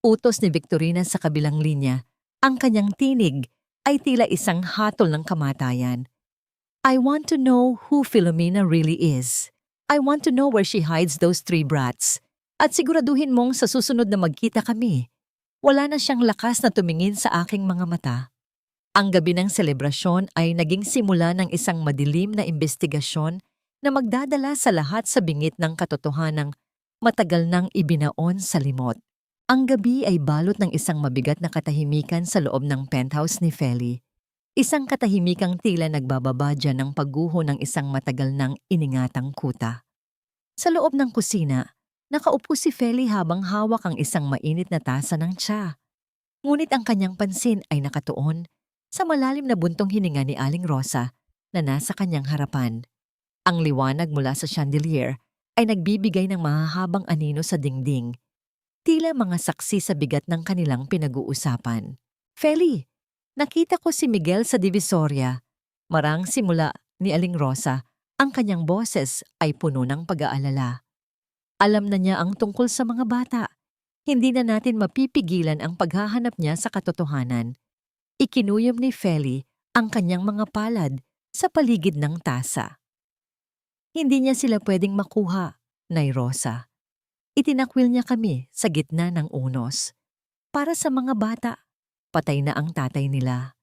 Utos ni Victorina sa kabilang linya. Ang kanyang tinig ay tila isang hatol ng kamatayan. I want to know who Filomena really is. I want to know where she hides those 3 brats. At siguraduhin mong sa susunod na magkita kami, wala na siyang lakas na tumingin sa aking mga mata. Ang gabi ng selebrasyon ay naging simula ng isang madilim na imbestigasyon na magdadala sa lahat sa bingit ng katotohanang matagal nang ibinaon sa limot. Ang gabi ay balot ng isang mabigat na katahimikan sa loob ng penthouse ni Feli. Isang katahimikang tila nagbababadya ng pagguho ng isang matagal nang iningatang kuta. Sa loob ng kusina, nakaupo si Feli habang hawak ang isang mainit na tasa ng tsa. Ngunit ang kanyang pansin ay nakatuon sa malalim na buntong hininga ni Aling Rosa na nasa kanyang harapan. Ang liwanag mula sa chandelier ay nagbibigay ng mahahabang anino sa dingding. Tila mga saksi sa bigat ng kanilang pinag-uusapan. Feli, nakita ko si Miguel sa Divisoria. Marang simula ni Aling Rosa, ang kanyang boses ay puno ng pag-aalala. Alam na niya ang tungkol sa mga bata. Hindi na natin mapipigilan ang paghahanap niya sa katotohanan. Ikinuyom ni Feli ang kanyang mga palad sa paligid ng tasa. Hindi niya sila pwedeng makuha, Nay Rosa. Itinakwil niya kami sa gitna ng unos. Para sa mga bata, patay na ang tatay nila.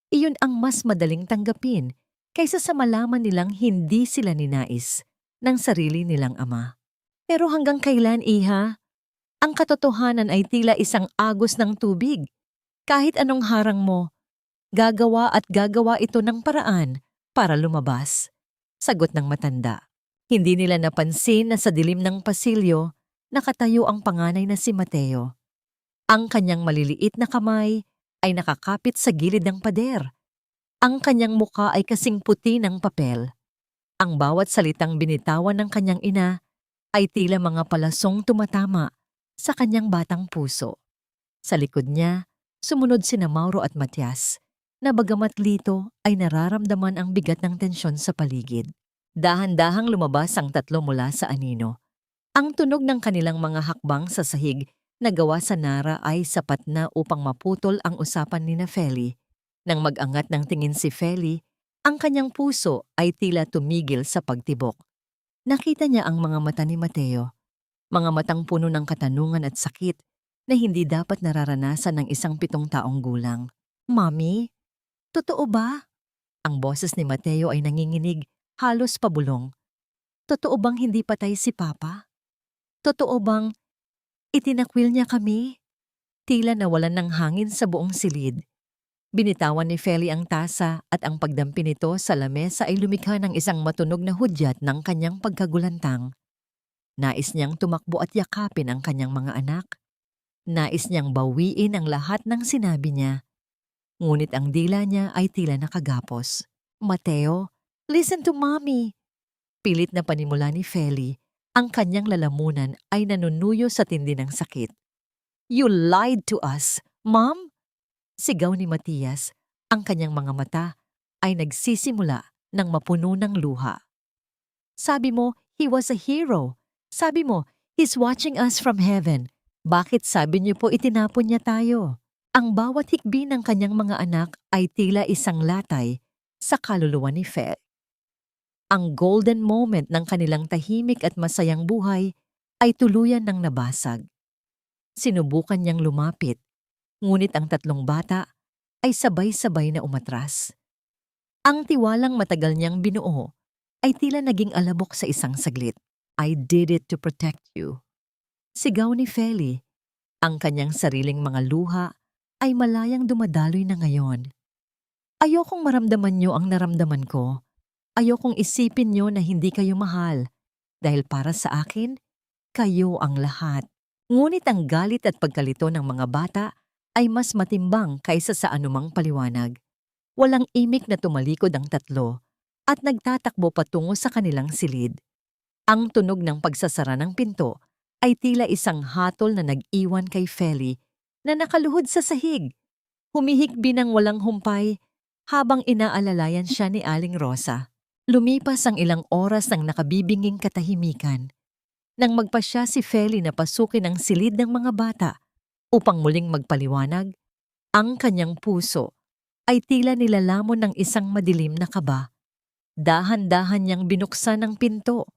Iyon ang mas madaling tanggapin kaysa sa malaman nilang hindi sila ninais ng sarili nilang ama. Pero hanggang kailan, Iha? Ang katotohanan ay tila isang agos ng tubig. Kahit anong harang mo, gagawa at gagawa ito ng paraan para lumabas. Sagot ng matanda. Hindi nila napansin na sa dilim ng pasilyo, nakatayo ang panganay na si Mateo. Ang kanyang maliliit na kamay ay nakakapit sa gilid ng pader. Ang kanyang muka ay kasing puti ng papel. Ang bawat salitang binitawan ng kanyang ina ay tila mga palasong tumatama sa kanyang batang puso. Sa likod niya, sumunod sina Mauro at Matias, na bagamat lito ay nararamdaman ang bigat ng tensyon sa paligid. Dahan-dahang lumabas ang tatlo mula sa anino. Ang tunog ng kanilang mga hakbang sa sahig na gawa sa Nara ay sapat na upang maputol ang usapan ni Feli. Nang mag-angat ng tingin si Feli, ang kanyang puso ay tila tumigil sa pagtibok. Nakita niya ang mga mata ni Mateo, mga matang puno ng katanungan at sakit na hindi dapat nararanasan ng isang 7 taong gulang. Mami, totoo ba? Ang boses ni Mateo ay nanginginig, halos pabulong. Totoo bang hindi patay si Papa? Totoo bang itinakwil niya kami? Tila nawalan ng hangin sa buong silid. Binitawan ni Feli ang tasa at ang pagdampi nito sa lamesa ay lumikha ng isang matunog na hudyat ng kanyang pagkagulantang. Nais niyang tumakbo at yakapin ang kanyang mga anak. Nais niyang bawiin ang lahat ng sinabi niya. Ngunit ang dila niya ay tila nakagapos. Mateo, listen to Mommy. Pilit na panimula ni Feli. Ang kanyang lalamunan ay nanunuyo sa tindi ng sakit. You lied to us, Mom? Sigaw ni Matias. Ang kanyang mga mata ay nagsisimula ng mapuno ng luha. Sabi mo, he was a hero. Sabi mo, he's watching us from heaven. Bakit sabi niyo po itinapon niya tayo? Ang bawat hikbi ng kanyang mga anak ay tila isang latay sa kaluluwa ni Feli. Ang golden moment ng kanilang tahimik at masayang buhay ay tuluyan ng nabasag. Sinubukan niyang lumapit, ngunit ang 3 bata ay sabay-sabay na umatras. Ang tiwalang matagal niyang binuo ay tila naging alabok sa isang saglit. I did it to protect you. Sigaw ni Feli. Ang kanyang sariling mga luha ay malayang dumadaloy na ngayon. Ayokong maramdaman niyo ang naramdaman ko. Ayokong isipin niyo na hindi kayo mahal. Dahil para sa akin, kayo ang lahat. Ngunit ang galit at pagkalito ng mga bata ay mas matimbang kaysa sa anumang paliwanag. Walang imik na tumalikod ang tatlo at nagtatakbo patungo sa kanilang silid. Ang tunog ng pagsasara ng pinto ay tila isang hatol na nag-iwan kay Feli na nakaluhod sa sahig. Humihikbi ng walang humpay habang inaalalayan siya ni Aling Rosa. Lumipas ang ilang oras ng nakabibinging katahimikan nang magpasya si Feli na pasukin ang silid ng mga bata upang muling magpaliwanag. Ang kanyang puso ay tila nilalamon ng isang madilim na kaba. Dahan-dahan niyang binuksan ang pinto.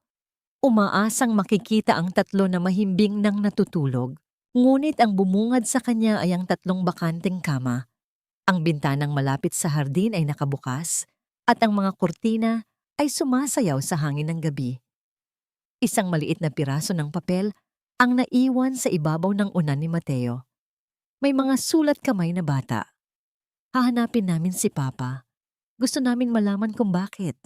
Umaasang makikita ang tatlo na mahimbing nang natutulog. Ngunit ang bumungad sa kanya ay ang tatlong bakanteng kama. Ang bintanang malapit sa hardin ay nakabukas at ang mga kurtina ay sumasayaw sa hangin ng gabi. Isang maliit na piraso ng papel ang naiwan sa ibabaw ng unan ni Mateo. May mga sulat kamay na bata. Hahanapin namin si Papa. Gusto namin malaman kung bakit.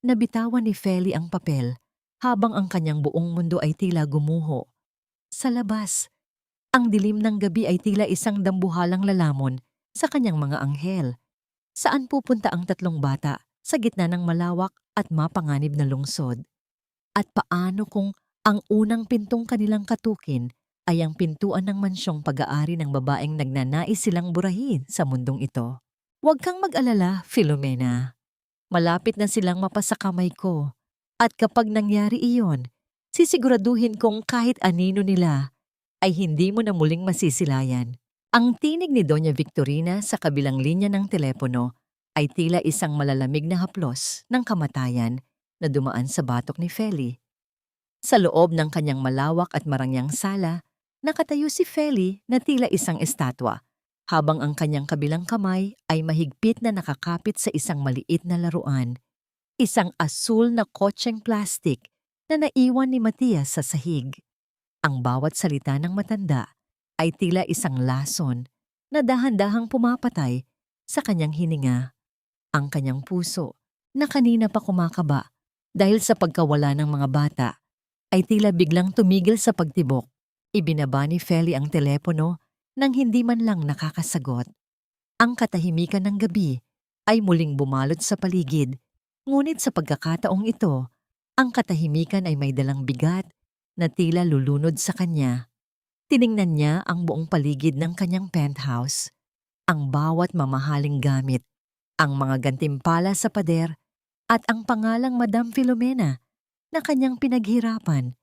Nabitawan ni Feli ang papel habang ang kanyang buong mundo ay tila gumuho. Sa labas, ang dilim ng gabi ay tila isang dambuhalang lalamon sa kanyang mga anghel. Saan pupunta ang tatlong bata sa gitna ng malawak at mapanganib na lungsod? At paano kung ang unang pintong kanilang katukin ay ang pintuan ng mansyong pag-aari ng babaeng nagnanais silang burahin sa mundong ito? Huwag kang mag-alala, Filomena. Malapit na silang mapasakamay ko. At kapag nangyari iyon, sisiguraduhin kong kahit anino nila ay hindi mo na muling masisilayan. Ang tinig ni Doña Victorina sa kabilang linya ng telepono ay tila isang malalamig na haplos ng kamatayan na dumaan sa batok ni Feli. Sa loob ng kanyang malawak at marangyang sala, nakatayo si Feli na tila isang estatwa, habang ang kanyang kabilang kamay ay mahigpit na nakakapit sa isang maliit na laruan. Isang asul na kotseng plastik na naiwan ni Matias sa sahig. Ang bawat salita ng matanda ay tila isang lason na dahan-dahang pumapatay sa kanyang hininga. Ang kanyang puso, na kanina pa kumakaba dahil sa pagkawala ng mga bata, ay tila biglang tumigil sa pagtibok. Ibinaba ni Feli ang telepono nang hindi man lang nakakasagot. Ang katahimikan ng gabi ay muling bumalot sa paligid. Ngunit sa pagkakataong ito, ang katahimikan ay may dalang bigat na tila lulunod sa kanya. Tiningnan niya ang buong paligid ng kanyang penthouse, ang bawat mamahaling gamit, ang mga gantimpala sa pader, at ang pangalang Madam Filomena na kanyang pinaghirapan.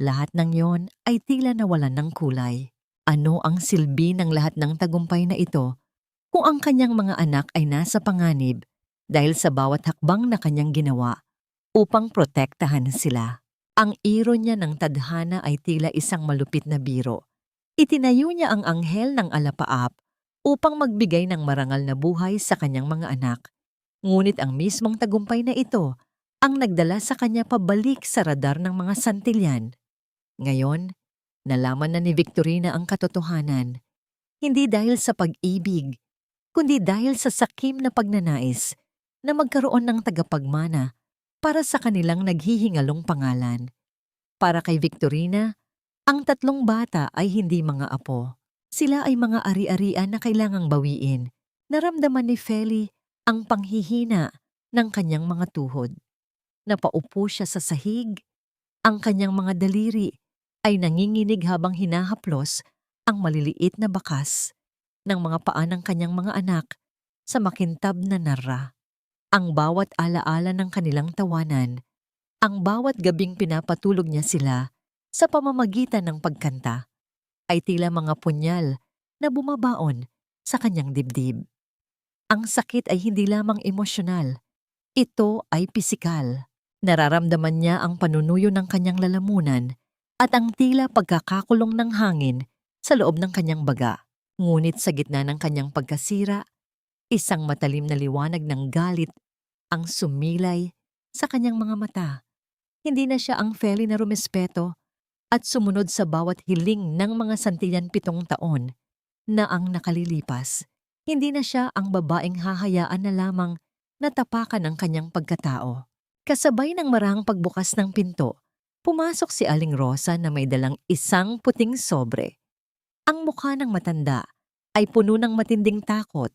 Lahat ng yon ay tila nawalan ng kulay. Ano ang silbi ng lahat ng tagumpay na ito kung ang kanyang mga anak ay nasa panganib dahil sa bawat hakbang na kanyang ginawa upang protektahan sila? Ang iro niya ng tadhana ay tila isang malupit na biro. Itinayo niya ang anghel ng alapaap upang magbigay ng marangal na buhay sa kanyang mga anak. Ngunit ang mismong tagumpay na ito ang nagdala sa kanya pabalik sa radar ng mga santilyan. Ngayon, nalaman na ni Victorina ang katotohanan, hindi dahil sa pag-ibig, kundi dahil sa sakim na pagnanais na magkaroon ng tagapagmana para sa kanilang naghihingalong pangalan. Para kay Victorina, ang tatlong bata ay hindi mga apo. Sila ay mga ari-arian na kailangang bawiin. Naramdaman ni Feli ang panghihina ng kanyang mga tuhod. Napaupo siya sa sahig. Ang kanyang mga daliri ay nanginginig habang hinahaplos ang maliliit na bakas ng mga paa ng kanyang mga anak sa makintab na narra. Ang bawat alaala ng kanilang tawanan, ang bawat gabing pinapatulog niya sila sa pamamagitan ng pagkanta, ay tila mga punyal na bumabaon sa kanyang dibdib. Ang sakit ay hindi lamang emosyonal, ito ay pisikal. Nararamdaman niya ang panunuyo ng kanyang lalamunan at ang tila pagkakakulong ng hangin sa loob ng kanyang baga. Ngunit sa gitna ng kanyang pagkasira, isang matalim na liwanag ng galit ang sumilay sa kanyang mga mata. Hindi na siya ang Feli na rumespeto at sumunod sa bawat hiling ng mga santilyan 7 taon na ang nakalilipas. Hindi na siya ang babaeng hahayaan na lamang natapakan ang kanyang pagkatao. Kasabay ng marahang pagbukas ng pinto, pumasok si Aling Rosa na may dalang isang puting sobre. Ang mukha ng matanda ay puno ng matinding takot.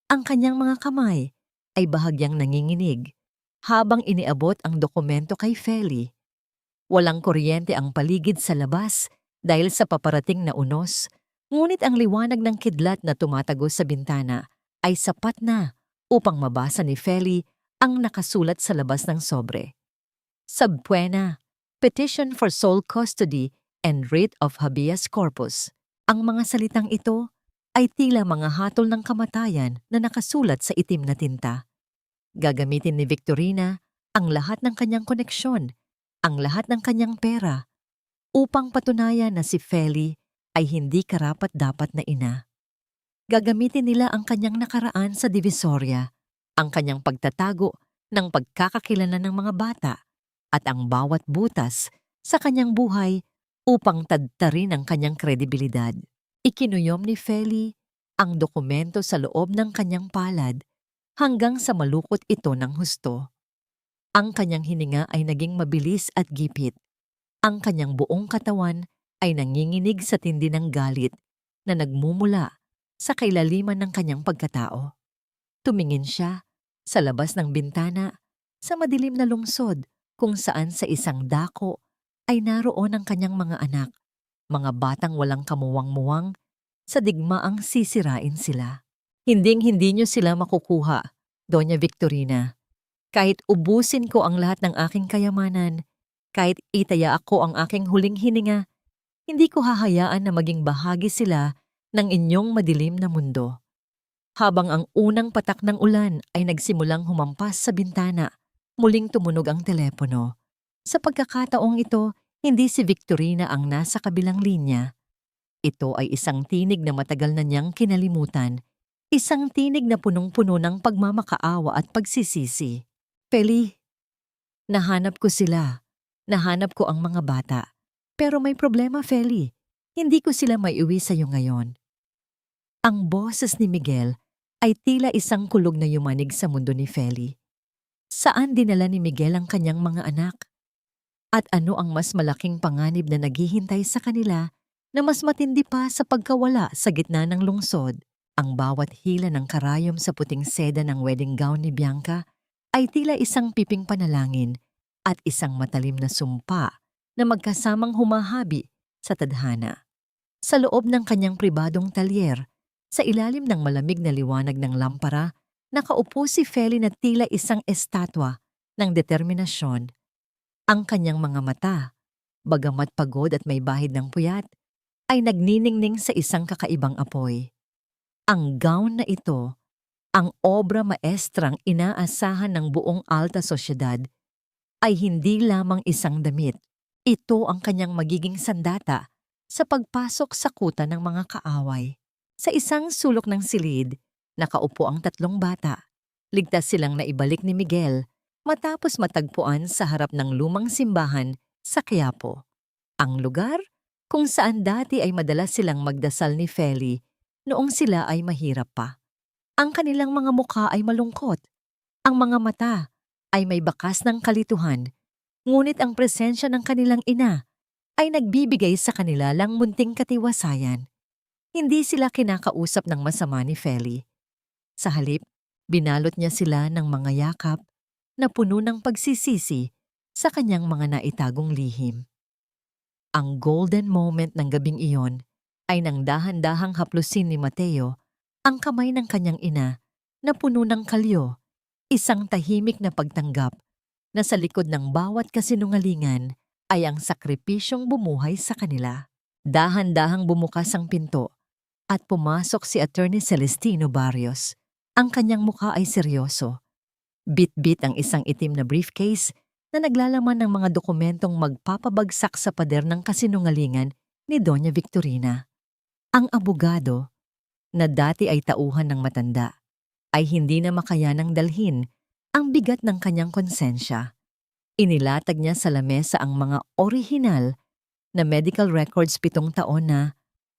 Ang kanyang mga kamay ay bahagyang nanginginig habang iniabot ang dokumento kay Feli. Walang kuryente ang paligid sa labas dahil sa paparating na unos, ngunit ang liwanag ng kidlat na tumatagos sa bintana ay sapat na upang mabasa ni Feli ang nakasulat sa labas ng sobre. Subpoena, Petition for Sole Custody and Writ of Habeas Corpus. Ang mga salitang ito ay tila mga hatol ng kamatayan na nakasulat sa itim na tinta. Gagamitin ni Victorina ang lahat ng kanyang koneksyon, ang lahat ng kanyang pera, upang patunayan na si Feli ay hindi karapat-dapat na ina. Gagamitin nila ang kanyang nakaraan sa Divisoria, ang kanyang pagtatago ng pagkakakilanlan ng mga bata, at ang bawat butas sa kanyang buhay upang tadtarin ang kanyang kredibilidad. Ikinuyom ni Feli ang dokumento sa loob ng kanyang palad hanggang sa malukot ito ng husto. Ang kanyang hininga ay naging mabilis at gipit. Ang kanyang buong katawan ay nanginginig sa tindi ng galit na nagmumula sa kailaliman ng kanyang pagkatao. Tumingin siya sa labas ng bintana sa madilim na lungsod kung saan sa isang dako ay naroon ang kanyang mga anak, mga batang walang kamuwang-muwang, sa digmaang sisirain sila. Hinding-hindi niyo sila makukuha, Doña Victorina. Kahit ubusin ko ang lahat ng aking kayamanan, kahit itaya ako ang aking huling hininga, hindi ko hahayaan na maging bahagi sila ng inyong madilim na mundo. Habang ang unang patak ng ulan ay nagsimulang humampas sa bintana, muling tumunog ang telepono. Sa pagkakataong ito, hindi si Victorina ang nasa kabilang linya. Ito ay isang tinig na matagal na niyang kinalimutan, isang tinig na punong-puno ng pagmamakaawa at pagsisisi. Feli, nahanap ko sila. Nahanap ko ang mga bata. Pero may problema, Feli. Hindi ko sila maiuwi sa iyo ngayon. Ang boses ni Miguel ay tila isang kulog na yumanig sa mundo ni Feli. Saan dinala ni Miguel ang kanyang mga anak? At ano ang mas malaking panganib na naghihintay sa kanila na mas matindi pa sa pagkawala sa gitna ng lungsod? Ang bawat hila ng karayom sa puting seda ng wedding gown ni Bianca ay tila isang piping panalangin at isang matalim na sumpa na magkasamang humahabi sa tadhana. Sa loob ng kanyang pribadong talyer, sa ilalim ng malamig na liwanag ng lampara, nakaupo si Feli na tila isang estatwa ng determinasyon. Ang kanyang mga mata, bagamat pagod at may bahid ng puyat, ay nagniningning sa isang kakaibang apoy. Ang gown na ito, ang obra maestrang inaasahan ng buong alta sosyedad, ay hindi lamang isang damit. Ito ang kanyang magiging sandata sa pagpasok sa kuta ng mga kaaway. Sa isang sulok ng silid, nakaupo ang tatlong bata. Ligtas silang naibalik ni Miguel matapos matagpuan sa harap ng lumang simbahan sa Quiapo. Ang lugar kung saan dati ay madalas silang magdasal ni Feli noong sila ay mahirap pa. Ang kanilang mga mukha ay malungkot. Ang mga mata ay may bakas ng kalituhan, ngunit ang presensya ng kanilang ina ay nagbibigay sa kanila lang munting katiwasayan. Hindi sila kinakausap ng masama ni Feli. Sa halip, binalot niya sila ng mga yakap na puno ng pagsisisi sa kanyang mga naitagong lihim. Ang golden moment ng gabing iyon ay nang dahan-dahang haplusin ni Mateo ang kamay ng kanyang ina na puno ng kalyo, isang tahimik na pagtanggap na sa likod ng bawat kasinungalingan ay ang sakripisyong bumuhay sa kanila. Dahan-dahang bumukas ang pinto at pumasok si Attorney Celestino Barrios. Ang kanyang mukha ay seryoso. Bit-bit ang isang itim na briefcase na naglalaman ng mga dokumentong magpapabagsak sa pader ng kasinungalingan ni Doña Victorina. Ang abogado, na dati ay tauhan ng matanda, ay hindi na makayanang dalhin ang bigat ng kanyang konsensya. Inilatag niya sa lamesa ang mga orihinal na medical records 7 taon na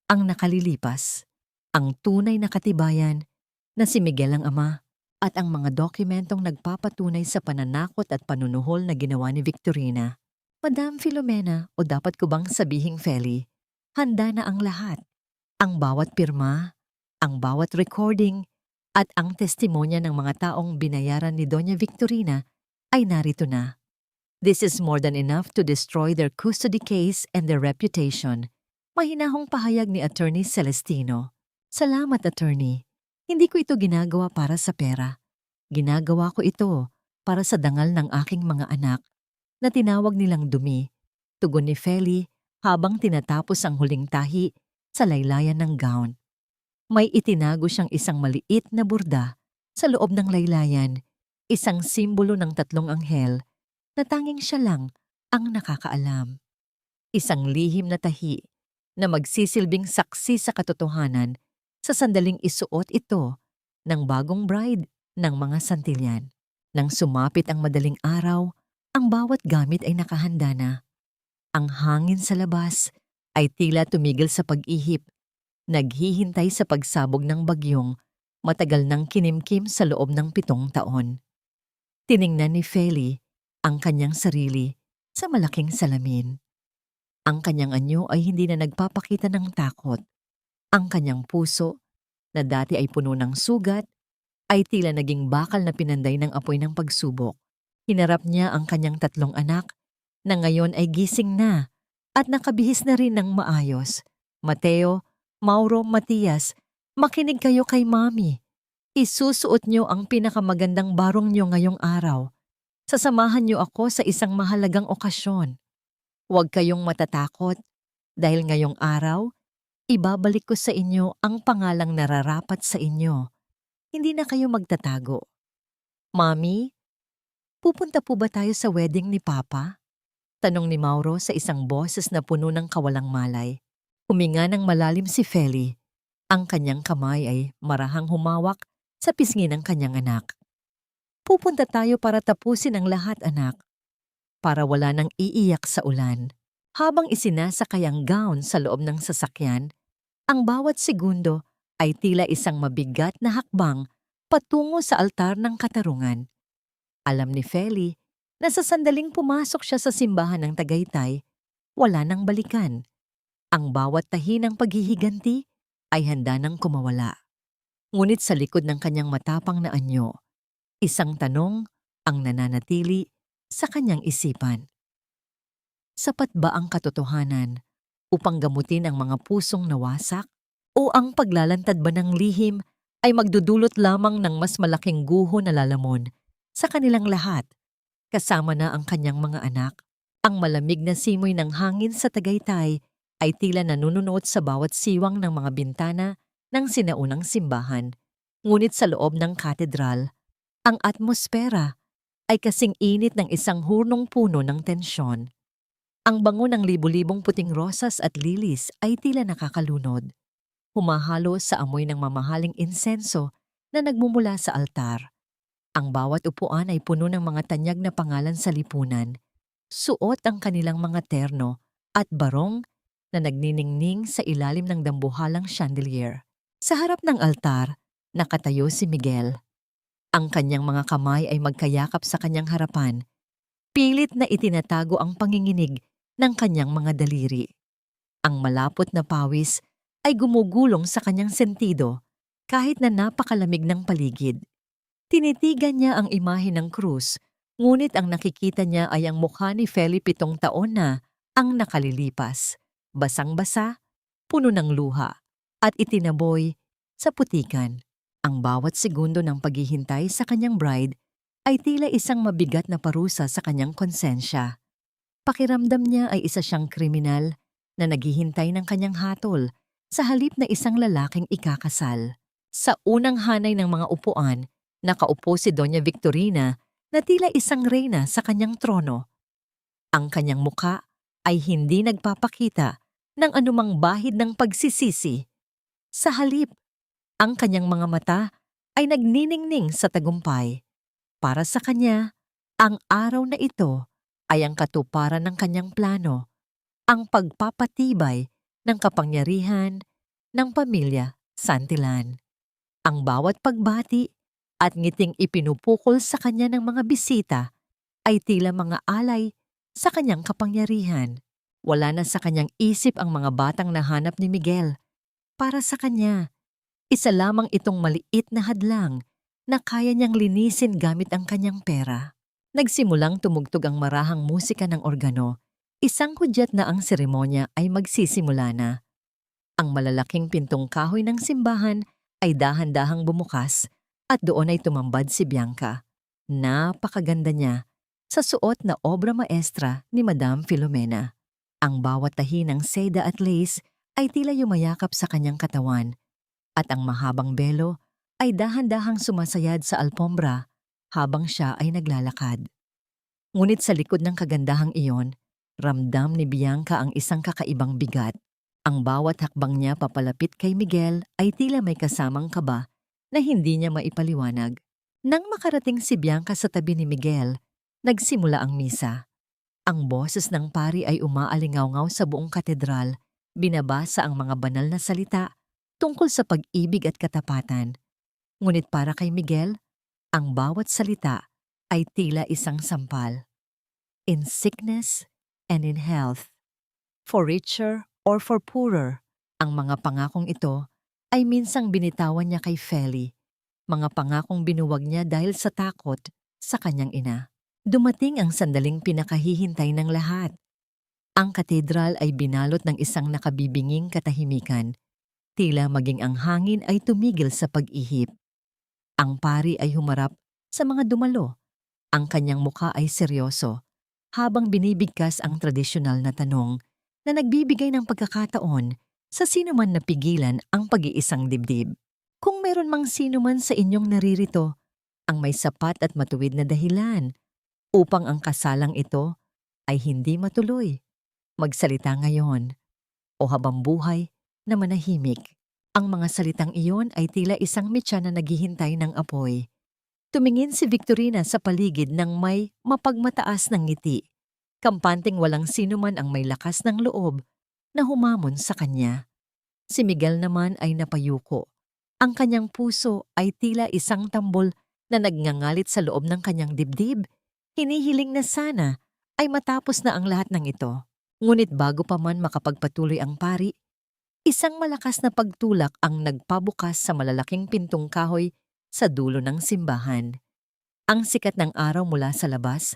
ang nakalilipas, ang tunay na katibayan na si Miguel ang ama at ang mga dokumentong nagpapatunay sa pananakot at panunuhol na ginawa ni Victorina. Madam Filomena, o dapat ko bang sabihing Feli, handa na ang lahat. Ang bawat pirma, ang bawat recording, at ang testimonya ng mga taong binayaran ni Doña Victorina ay narito na. This is more than enough to destroy their custody case and their reputation. Mahinahong pahayag ni Attorney Celestino. Salamat, Attorney. Hindi ko ito ginagawa para sa pera. Ginagawa ko ito para sa dangal ng aking mga anak na tinawag nilang dumi, tugon ni Feli habang tinatapos ang huling tahi sa laylayan ng gown. May itinago siyang isang maliit na burda sa loob ng laylayan, isang simbolo ng tatlong anghel na tanging siya lang ang nakakaalam. Isang lihim na tahi na magsisilbing saksi sa katotohanan sa sandaling isuot ito ng bagong bride ng mga Santillan. Nang sumapit ang madaling araw, ang bawat gamit ay nakahanda na. Ang hangin sa labas ay tila tumigil sa pag-ihip, naghihintay sa pagsabog ng bagyong matagal nang kinimkim sa loob ng 7 taon. Tiningnan ni Feli ang kanyang sarili sa malaking salamin. Ang kanyang anyo ay hindi na nagpapakita ng takot. Ang kanyang puso, na dati ay puno ng sugat, ay tila naging bakal na pinanday ng apoy ng pagsubok. Hinarap niya ang kanyang 3 anak na ngayon ay gising na at nakabihis na rin ng maayos. Mateo, Mauro, Matias, makinig kayo kay Mami. Isusuot niyo ang pinakamagandang barong niyo ngayong araw. Sasamahan niyo ako sa isang mahalagang okasyon. Huwag kayong matatakot dahil ngayong araw, ibabalik ko sa inyo ang pangalang nararapat sa inyo. Hindi na kayo magtatago. Mami, pupunta po ba tayo sa wedding ni Papa? Tanong ni Mauro sa isang boses na puno ng kawalang malay. Huminga ng malalim si Feli. Ang kanyang kamay ay marahang humawak sa pisngi ng kanyang anak. Pupunta tayo para tapusin ang lahat, anak. Para wala nang iiyak sa ulan. Habang isinasakay ang gown sa loob ng sasakyan, ang bawat segundo ay tila isang mabigat na hakbang patungo sa altar ng katarungan. Alam ni Feli na sa sandaling pumasok siya sa simbahan ng Tagaytay, wala nang balikan. Ang bawat tahi ng paghihiganti ay handa nang kumawala. Ngunit sa likod ng kanyang matapang na anyo, isang tanong ang nananatili sa kanyang isipan. Sapat ba ang katotohanan upang gamutin ang mga pusong nawasak? O ang paglalantad ba ng lihim ay magdudulot lamang ng mas malaking guho na lalamon sa kanilang lahat, kasama na ang kanyang mga anak? Ang malamig na simoy ng hangin sa Tagaytay ay tila nanunuot sa bawat siwang ng mga bintana ng sinaunang simbahan. Ngunit sa loob ng katedral, ang atmosfera ay kasing init ng isang hurnong puno ng tensyon. Ang bango ng libu-libong puting rosas at lilis ay tila nakakalunod. Humahalo sa amoy ng mamahaling insenso na nagmumula sa altar. Ang bawat upuan ay puno ng mga tanyag na pangalan sa lipunan. Suot ang kanilang mga terno at barong na nagniningning sa ilalim ng dambuhalang chandelier. Sa harap ng altar, nakatayo si Miguel. Ang kanyang mga kamay ay magkayakap sa kanyang harapan. Pilit na itinatago ang panginginig ng kanyang mga daliri. Ang malapot na pawis ay gumugulong sa kanyang sentido kahit na napakalamig ng paligid. Tinitigan niya ang imahe ng krus, ngunit ang nakikita niya ay ang mukha ni Feli 7 taon na ang nakalilipas, basang-basa, puno ng luha, at itinaboy sa putikan. Ang bawat segundo ng paghihintay sa kanyang bride ay tila isang mabigat na parusa sa kanyang konsensya. Pakiramdam niya ay isa siyang kriminal na naghihintay ng kanyang hatol sa halip na isang lalaking ikakasal. Sa unang hanay ng mga upuan, nakaupo si Doña Victorina na tila isang reyna sa kanyang trono. Ang kanyang muka ay hindi nagpapakita ng anumang bahid ng pagsisisi. Sa halip, ang kanyang mga mata ay nagniningning sa tagumpay. Para sa kanya, ang araw na ito ay ang katuparan ng kanyang plano, ang pagpapatibay ng kapangyarihan ng pamilya Santillan. Ang bawat pagbati at ngiting ipinupukol sa kanya ng mga bisita ay tila mga alay sa kanyang kapangyarihan. Wala na sa kanyang isip ang mga batang nahanap ni Miguel. Para sa kanya, isa lamang itong maliit na hadlang na kaya niyang linisin gamit ang kanyang pera. Nagsimulang tumugtog ang marahang musika ng organo. Isang hudyat na ang seremonya ay magsisimula na. Ang malalaking pintong kahoy ng simbahan ay dahan-dahang bumukas at doon ay tumambad si Bianca. Napakaganda niya sa suot na obra maestra ni Madame Filomena. Ang bawat tahi ng seda at lace ay tila yumayakap sa kanyang katawan at ang mahabang belo ay dahan-dahang sumasayad sa alpombra habang siya ay naglalakad. Ngunit sa likod ng kagandahang iyon, ramdam ni Bianca ang isang kakaibang bigat. Ang bawat hakbang niya papalapit kay Miguel ay tila may kasamang kaba na hindi niya maipaliwanag. Nang makarating si Bianca sa tabi ni Miguel, nagsimula ang misa. Ang boses ng pari ay umaalingaw-ngaw sa buong katedral, binabasa ang mga banal na salita tungkol sa pag-ibig at katapatan. Ngunit para kay Miguel, ang bawat salita ay tila isang sampal. In sickness and in health, for richer or for poorer, ang mga pangakong ito ay minsang binitawan niya kay Feli. Mga pangakong binuwag niya dahil sa takot sa kanyang ina. Dumating ang sandaling pinakahihintay ng lahat. Ang katedral ay binalot ng isang nakabibinging katahimikan. Tila maging ang hangin ay tumigil sa pag-ihip. Ang pari ay humarap sa mga dumalo. Ang kanyang mukha ay seryoso, habang binibigkas ang tradisyonal na tanong na nagbibigay ng pagkakataon sa sinuman na pigilan ang pag-iisang dibdib. Kung meron mang sinuman sa inyong naririto, ang may sapat at matuwid na dahilan upang ang kasalang ito ay hindi matuloy, magsalita ngayon o habang buhay na manahimik. Ang mga salitang iyon ay tila isang mitya na naghihintay ng apoy. Tumingin si Victorina sa paligid ng may mapagmataas ng ngiti. Kampanteng walang sinuman ang may lakas ng loob na humamon sa kanya. Si Miguel naman ay napayuko. Ang kanyang puso ay tila isang tambol na nagngangalit sa loob ng kanyang dibdib. Hinihiling na sana ay matapos na ang lahat ng ito. Ngunit bago pa man makapagpatuloy ang pari, isang malakas na pagtulak ang nagpabukas sa malalaking pintong kahoy sa dulo ng simbahan. Ang sikat ng araw mula sa labas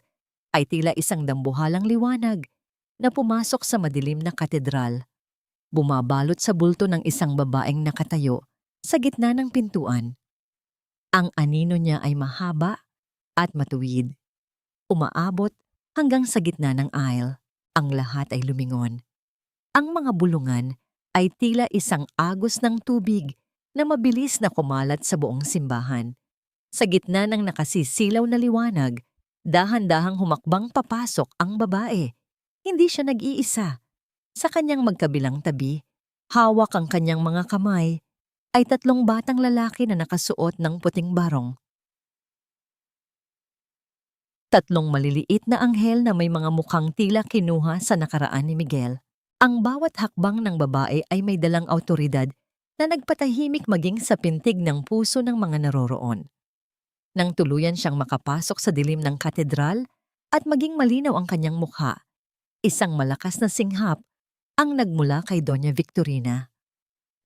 ay tila isang dambuhalang liwanag na pumasok sa madilim na katedral. Bumabalot sa bulto ng isang babaeng nakatayo sa gitna ng pintuan. Ang anino niya ay mahaba at matuwid. Umaabot hanggang sa gitna ng aisle. Ang lahat ay lumingon. Ang mga bulungan ay tila isang agos ng tubig na mabilis na kumalat sa buong simbahan. Sa gitna ng nakasisilaw na liwanag, dahan-dahang humakbang papasok ang babae. Hindi siya nag-iisa. Sa kanyang magkabilang tabi, hawak ang kanyang mga kamay, ay 3 batang lalaki na nakasuot ng puting barong. 3 maliliit na anghel na may mga mukhang tila kinuha sa nakaraan ni Miguel. Ang bawat hakbang ng babae ay may dalang awtoridad na nagpatahimik maging sa pintig ng puso ng mga naroroon. Nang tuluyan siyang makapasok sa dilim ng katedral at maging malinaw ang kanyang mukha, isang malakas na singhap ang nagmula kay Doña Victorina.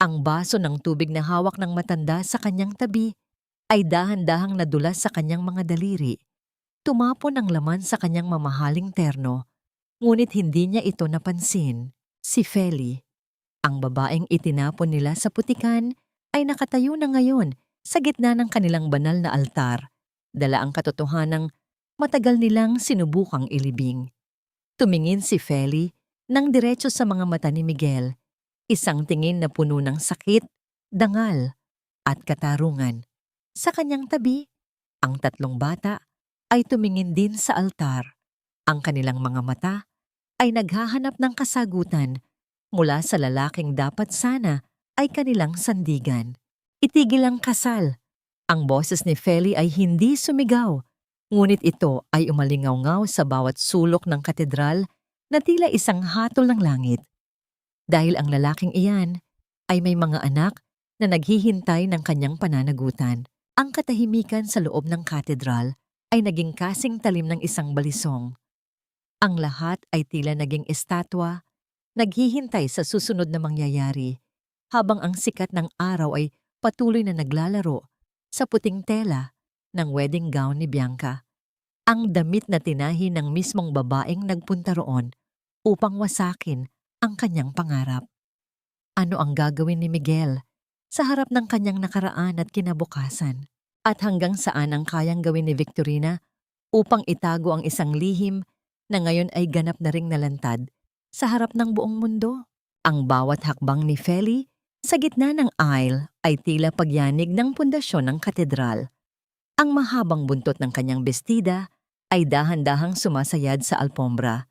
Ang baso ng tubig na hawak ng matanda sa kanyang tabi ay dahan-dahang nadulas sa kanyang mga daliri. Tumapon ang laman sa kanyang mamahaling terno, ngunit hindi niya ito napansin. Si Feli, ang babaeng itinapon nila sa putikan, ay nakatayo na ngayon sa gitna ng kanilang banal na altar, dala ang katotohanang matagal nilang sinubukang ilibing. Tumingin si Feli nang diretso sa mga mata ni Miguel, isang tingin na puno ng sakit, dangal, at katarungan. Sa kanyang tabi, ang 3 bata ay tumingin din sa altar. Ang kanilang mga mata ay naghahanap ng kasagutan mula sa lalaking dapat sana ay kanilang sandigan. Itigil ang kasal. Ang boses ni Feli ay hindi sumigaw, ngunit ito ay umalingaw-ngaw sa bawat sulok ng katedral na tila isang hatol ng langit. Dahil ang lalaking iyan ay may mga anak na naghihintay ng kanyang pananagutan. Ang katahimikan sa loob ng katedral ay naging kasing talim ng isang balisong. Ang lahat ay tila naging estatwa, naghihintay sa susunod na mangyayari, habang ang sikat ng araw ay patuloy na naglalaro sa puting tela ng wedding gown ni Bianca. Ang damit na tinahi ng mismong babaeng nagpunta roon upang wasakin ang kanyang pangarap. Ano ang gagawin ni Miguel sa harap ng kanyang nakaraan at kinabukasan? At hanggang saan ang kayang gawin ni Victorina upang itago ang isang lihim na ngayon ay ganap na ring nalantad sa harap ng buong mundo? Ang bawat hakbang ni Feli sa gitna ng aisle ay tila pagyanig ng pundasyon ng katedral. Ang mahabang buntot ng kanyang bestida ay dahan-dahang sumasayad sa alpombra,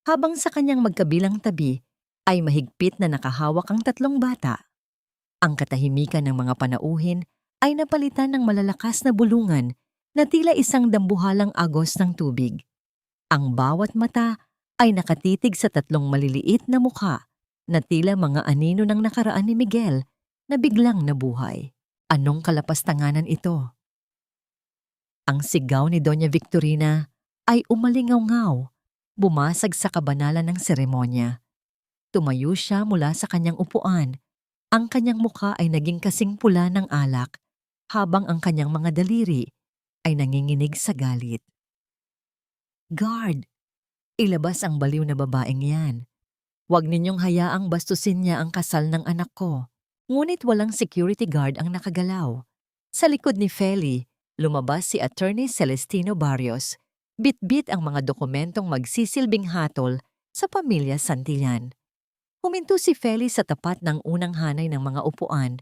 habang sa kanyang magkabilang tabi ay mahigpit na nakahawak ang tatlong bata. Ang katahimikan ng mga panauhin ay napalitan ng malalakas na bulungan na tila isang dambuhalang agos ng tubig. Ang bawat mata ay nakatitig sa tatlong maliliit na mukha na tila mga anino ng nakaraan ni Miguel na biglang nabuhay. Anong kalapastanganan ito? Ang sigaw ni Doña Victorina ay umalingaw-ngaw, bumasag sa kabanalan ng seremonya. Tumayo siya mula sa kanyang upuan. Ang kanyang mukha ay naging kasing pula ng alak, habang ang kanyang mga daliri ay nanginginig sa galit. "Guard, ilabas ang baliw na babaeng yan. Huwag ninyong hayaang bastusin niya ang kasal ng anak ko." Ngunit walang security guard ang nakagalaw. Sa likod ni Feli, lumabas si Attorney Celestino Barrios. Bit-bit ang mga dokumentong magsisilbing hatol sa pamilya Santillan. Huminto si Feli sa tapat ng unang hanay ng mga upuan.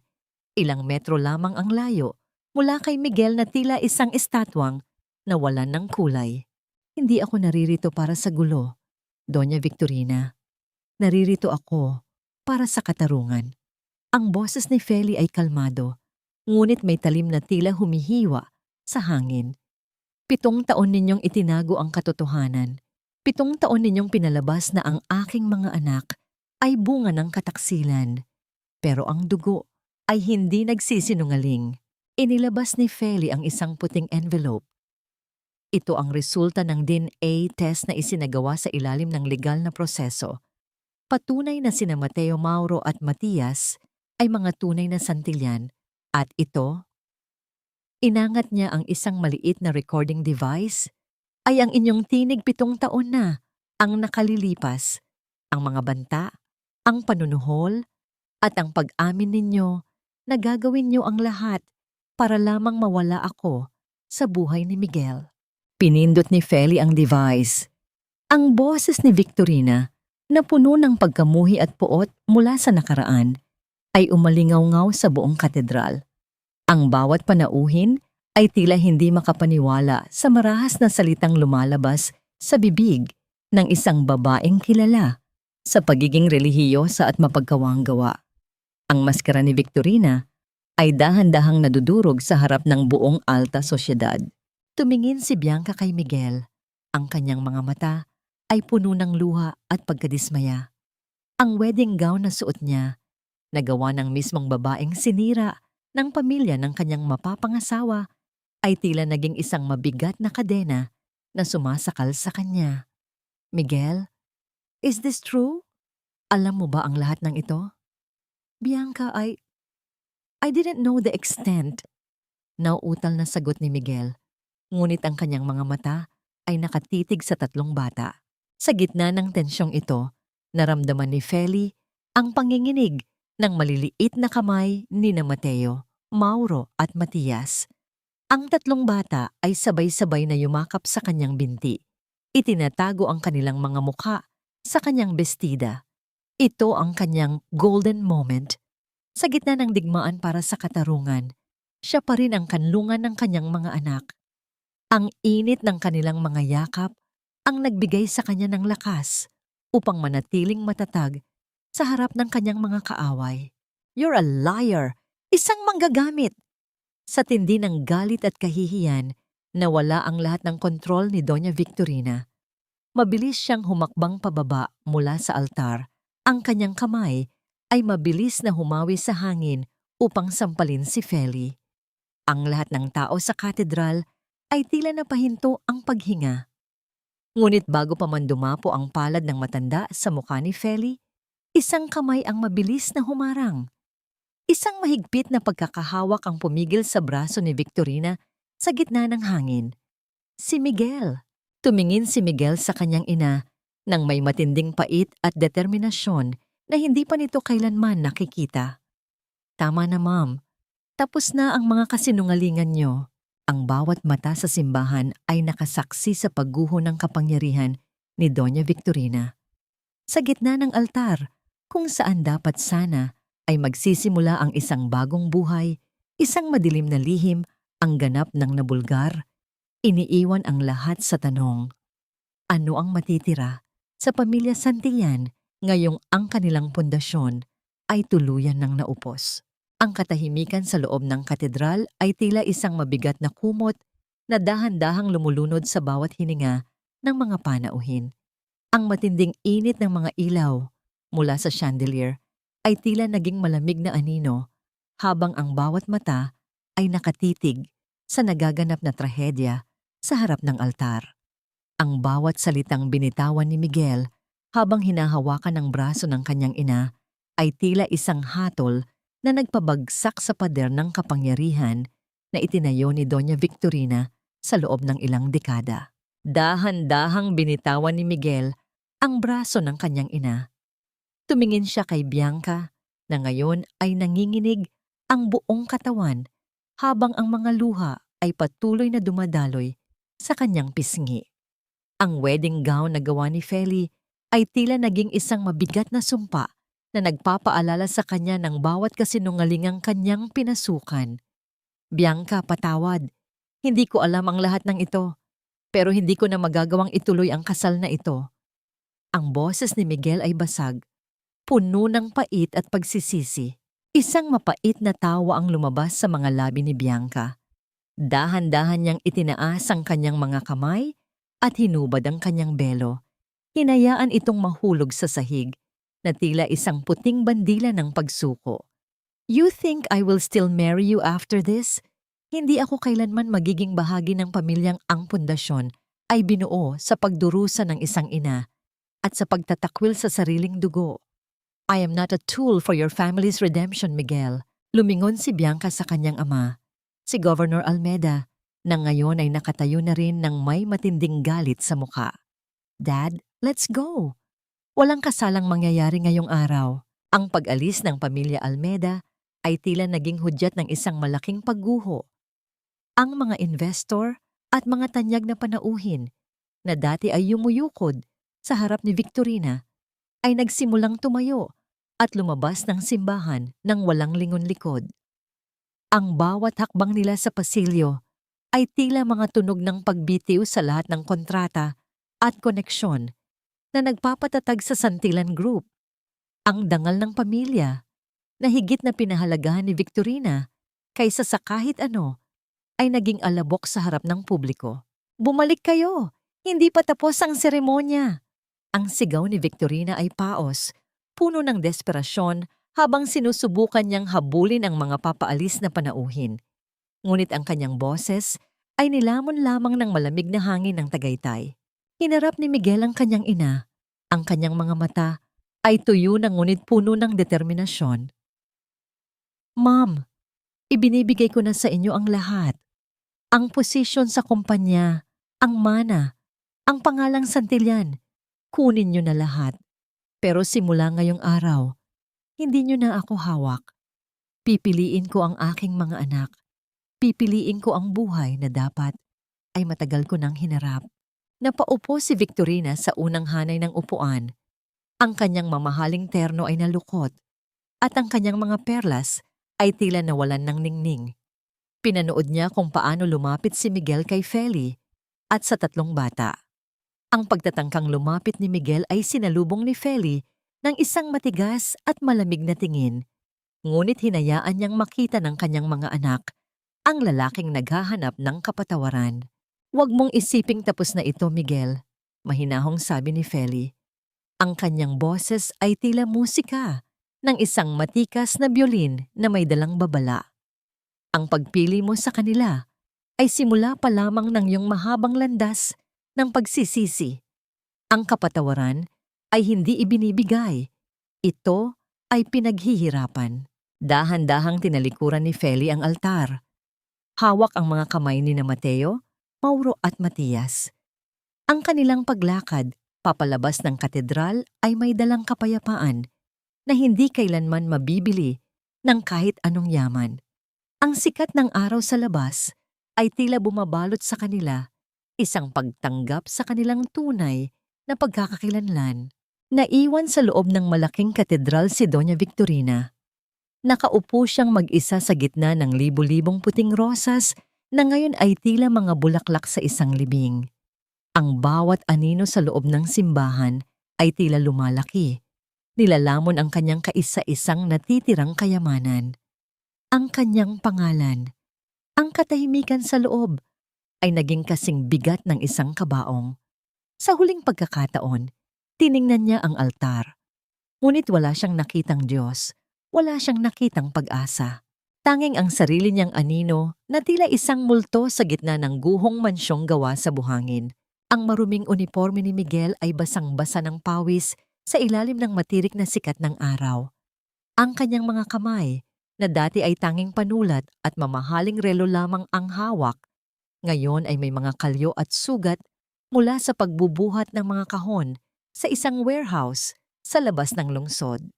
Ilang metro lamang ang layo mula kay Miguel na tila isang estatwang nawalan ng kulay. "Hindi ako naririto para sa gulo, Doña Victorina. Naririto ako para sa katarungan." Ang boses ni Feli ay kalmado, ngunit may talim na tila humihiwa sa hangin. 7 taon ninyong itinago ang katotohanan. 7 taon ninyong pinalabas na ang aking mga anak ay bunga ng kataksilan. Pero ang dugo ay hindi nagsisinungaling. Inilabas ni Feli ang isang puting envelope. Ito ang resulta ng DNA test na isinagawa sa ilalim ng legal na proseso. Patunay na sina Mateo Mauro at Matias ay mga tunay na Santillan, at ito, inangat niya ang isang maliit na recording device, ay ang inyong tinig 7 taon na ang nakalilipas. Ang mga banta, ang panunuhol, at ang pag-amin ninyo na gagawin niyo ang lahat para lamang mawala ako sa buhay ni Miguel. Pinindot ni Feli ang device. Ang boses ni Victorina, na puno ng pagkamuhi at puot mula sa nakaraan, ay umalingaw-ngaw sa buong katedral. Ang bawat panauhin ay tila hindi makapaniwala sa marahas na salitang lumalabas sa bibig ng isang babaeng kilala sa pagiging relihiyosa at mapagkawang-gawa. Ang maskara ni Victorina ay dahan-dahang nadudurog sa harap ng buong alta sosyedad. Tumingin si Bianca kay Miguel. Ang kanyang mga mata ay puno ng luha at pagkadismaya. Ang wedding gown na suot niya, nagawa ng mismong babaeng sinira ng pamilya ng kanyang mapapangasawa, ay tila naging isang mabigat na kadena na sumasakal sa kanya. "Miguel, is this true? Alam mo ba ang lahat ng ito?" "Bianca, I didn't know the extent." Nauutal na sagot ni Miguel, ngunit ang kanyang mga mata ay nakatitig sa tatlong bata. Sa gitna ng tensyong ito, naramdaman ni Feli ang panginginig ng maliliit na kamay ni na Mateo, Mauro at Matias. Ang tatlong bata ay sabay-sabay na yumakap sa kanyang binti. Itinatago ang kanilang mga mukha sa kanyang bestida. Ito ang kanyang golden moment. Sa gitna ng digmaan para sa katarungan, siya pa rin ang kanlungan ng kanyang mga anak. Ang init ng kanilang mga yakap ang nagbigay sa kanya ng lakas upang manatiling matatag sa harap ng kanyang mga kaaway. "You're a liar! Isang manggagamit!" Sa tindi ng galit at kahihiyan, nawala ang lahat ng kontrol ni Doña Victorina. Mabilis siyang humakbang pababa mula sa altar. Ang kanyang kamay ay mabilis na humawi sa hangin upang sampalin si Feli. Ang lahat ng tao sa katedral ay tila napahinto ang paghinga. Ngunit bago pa man dumapo ang palad ng matanda sa mukha ni Feli, isang kamay ang mabilis na humarang. Isang mahigpit na pagkakahawak ang pumigil sa braso ni Victorina sa gitna ng hangin. Si Miguel. Tumingin si Miguel sa kanyang ina nang may matinding pait at determinasyon na hindi pa nito kailanman nakikita. Tama na, Ma'am. Tapos na ang mga kasinungalingan niyo. Ang bawat mata sa simbahan ay nakasaksi sa pagguho ng kapangyarihan ni Doña Victorina. Sa gitna ng altar, kung saan dapat sana ay magsisimula ang isang bagong buhay, isang madilim na lihim ang ganap ng nabulgar, iniiwan ang lahat sa tanong. Ano ang matitira sa pamilya Santillan ngayong ang kanilang pundasyon ay tuluyan ng naupos? Ang katahimikan sa loob ng katedral ay tila isang mabigat na kumot na dahan-dahang lumulunod sa bawat hininga ng mga panauhin. Ang matinding init ng mga ilaw mula sa chandelier ay tila naging malamig na anino habang ang bawat mata ay nakatitig sa nagaganap na trahedya sa harap ng altar. Ang bawat salitang binitawan ni Miguel habang hinahawakan ng braso ng kanyang ina ay tila isang hatol na nagpabagsak sa pader ng kapangyarihan na itinayo ni Doña Victorina sa loob ng ilang dekada. Dahan-dahang binitawan ni Miguel ang braso ng kanyang ina. Tumingin siya kay Bianca na ngayon ay nanginginig ang buong katawan habang ang mga luha ay patuloy na dumadaloy sa kanyang pisngi. Ang wedding gown na gawa ni Feli ay tila naging isang mabigat na sumpa na nagpapaalala sa kanya ng bawat kasinungalingang kanyang pinasukan. Bianca, patawad. Hindi ko alam ang lahat ng ito, pero hindi ko na magagawang ituloy ang kasal na ito. Ang boses ni Miguel ay basag, puno ng pait at pagsisisi. Isang mapait na tawa ang lumabas sa mga labi ni Bianca. Dahan-dahan niyang itinaas ang kanyang mga kamay at hinubad ang kanyang belo. Hinayaan itong mahulog sa sahig na tila isang puting bandila ng pagsuko. You think I will still marry you after this? Hindi ako kailanman magiging bahagi ng pamilyang ang pundasyon ay binuo sa pagdurusa ng isang ina at sa pagtatakwil sa sariling dugo. I am not a tool for your family's redemption, Miguel. Lumingon si Bianca sa kanyang ama, si Governor Almeda, na ngayon ay nakatayo na rin ng may matinding galit sa mukha. Dad, let's go! Walang kasalang mangyayari ngayong araw. Ang pag-alis ng pamilya Almeda ay tila naging hudyat ng isang malaking pagguho. Ang mga investor at mga tanyag na panauhin na dati ay yumuyukod sa harap ni Victorina ay nagsimulang tumayo at lumabas ng simbahan ng walang lingon-likod. Ang bawat hakbang nila sa pasilyo ay tila mga tunog ng pagbitiw sa lahat ng kontrata at koneksyon na nagpapatatag sa Santillan Group. Ang dangal ng pamilya na higit na pinahalagahan ni Victorina kaysa sa kahit ano ay naging alabok sa harap ng publiko. Bumalik kayo! Hindi pa tapos ang seremonya! Ang sigaw ni Victorina ay paos, puno ng desperasyon habang sinusubukan niyang habulin ang mga papaalis na panauhin. Ngunit ang kanyang boses ay nilamon lamang ng malamig na hangin ng Tagaytay. Hinarap ni Miguel ang kanyang ina. Ang kanyang mga mata ay tuyo na ngunit puno ng determinasyon. Ma'am, ibinibigay ko na sa inyo ang lahat. Ang posisyon sa kumpanya, ang mana, ang pangalang Santillan. Kunin niyo na lahat. Pero simula ngayong araw, hindi niyo na ako hawak. Pipiliin ko ang aking mga anak. Pipiliin ko ang buhay na dapat ay matagal ko nang hinarap. Napaupo si Victorina sa unang hanay ng upuan. Ang kanyang mamahaling terno ay nalukot at ang kanyang mga perlas ay tila nawalan ng ningning. Pinanood niya kung paano lumapit si Miguel kay Feli at sa tatlong bata. Ang pagtatangkang lumapit ni Miguel ay sinalubong ni Feli ng isang matigas at malamig na tingin. Ngunit hinayaan niyang makita ng kanyang mga anak ang lalaking naghahanap ng kapatawaran. Huwag mong isiping tapos na ito, Miguel, mahinahong sabi ni Feli. Ang kanyang boses ay tila musika ng isang matikas na biolin na may dalang babala. Ang pagpili mo sa kanila ay simula pa lamang ng iyong mahabang landas ng pagsisisi. Ang kapatawaran ay hindi ibinibigay. Ito ay pinaghihirapan. Dahan-dahang tinalikuran ni Feli ang altar. Hawak ang mga kamay ni na Mateo, Mauro at Matias. Ang kanilang paglakad papalabas ng katedral ay may dalang kapayapaan na hindi kailanman mabibili ng kahit anong yaman. Ang sikat ng araw sa labas ay tila bumabalot sa kanila, isang pagtanggap sa kanilang tunay na pagkakakilanlan. Naiwan sa loob ng malaking katedral si Doña Victorina. Nakaupo siyang mag-isa sa gitna ng libu-libong puting rosas na ngayon ay tila mga bulaklak sa isang libing. Ang bawat anino sa loob ng simbahan ay tila lumalaki. Nilalamon ang kanyang kaisa-isang natitirang kayamanan. Ang kanyang pangalan, ang katahimikan sa loob, ay naging kasing bigat ng isang kabaong. Sa huling pagkakataon, tiningnan niya ang altar. Ngunit wala siyang nakitang Diyos, wala siyang nakitang pag-asa. Tanging ang sarili niyang anino na tila isang multo sa gitna ng guhong mansyong gawa sa buhangin. Ang maruming uniforme ni Miguel ay basang-basa ng pawis sa ilalim ng matirik na sikat ng araw. Ang kanyang mga kamay, na dati ay tanging panulat at mamahaling relo lamang ang hawak, ngayon ay may mga kalyo at sugat mula sa pagbubuhat ng mga kahon sa isang warehouse sa labas ng lungsod.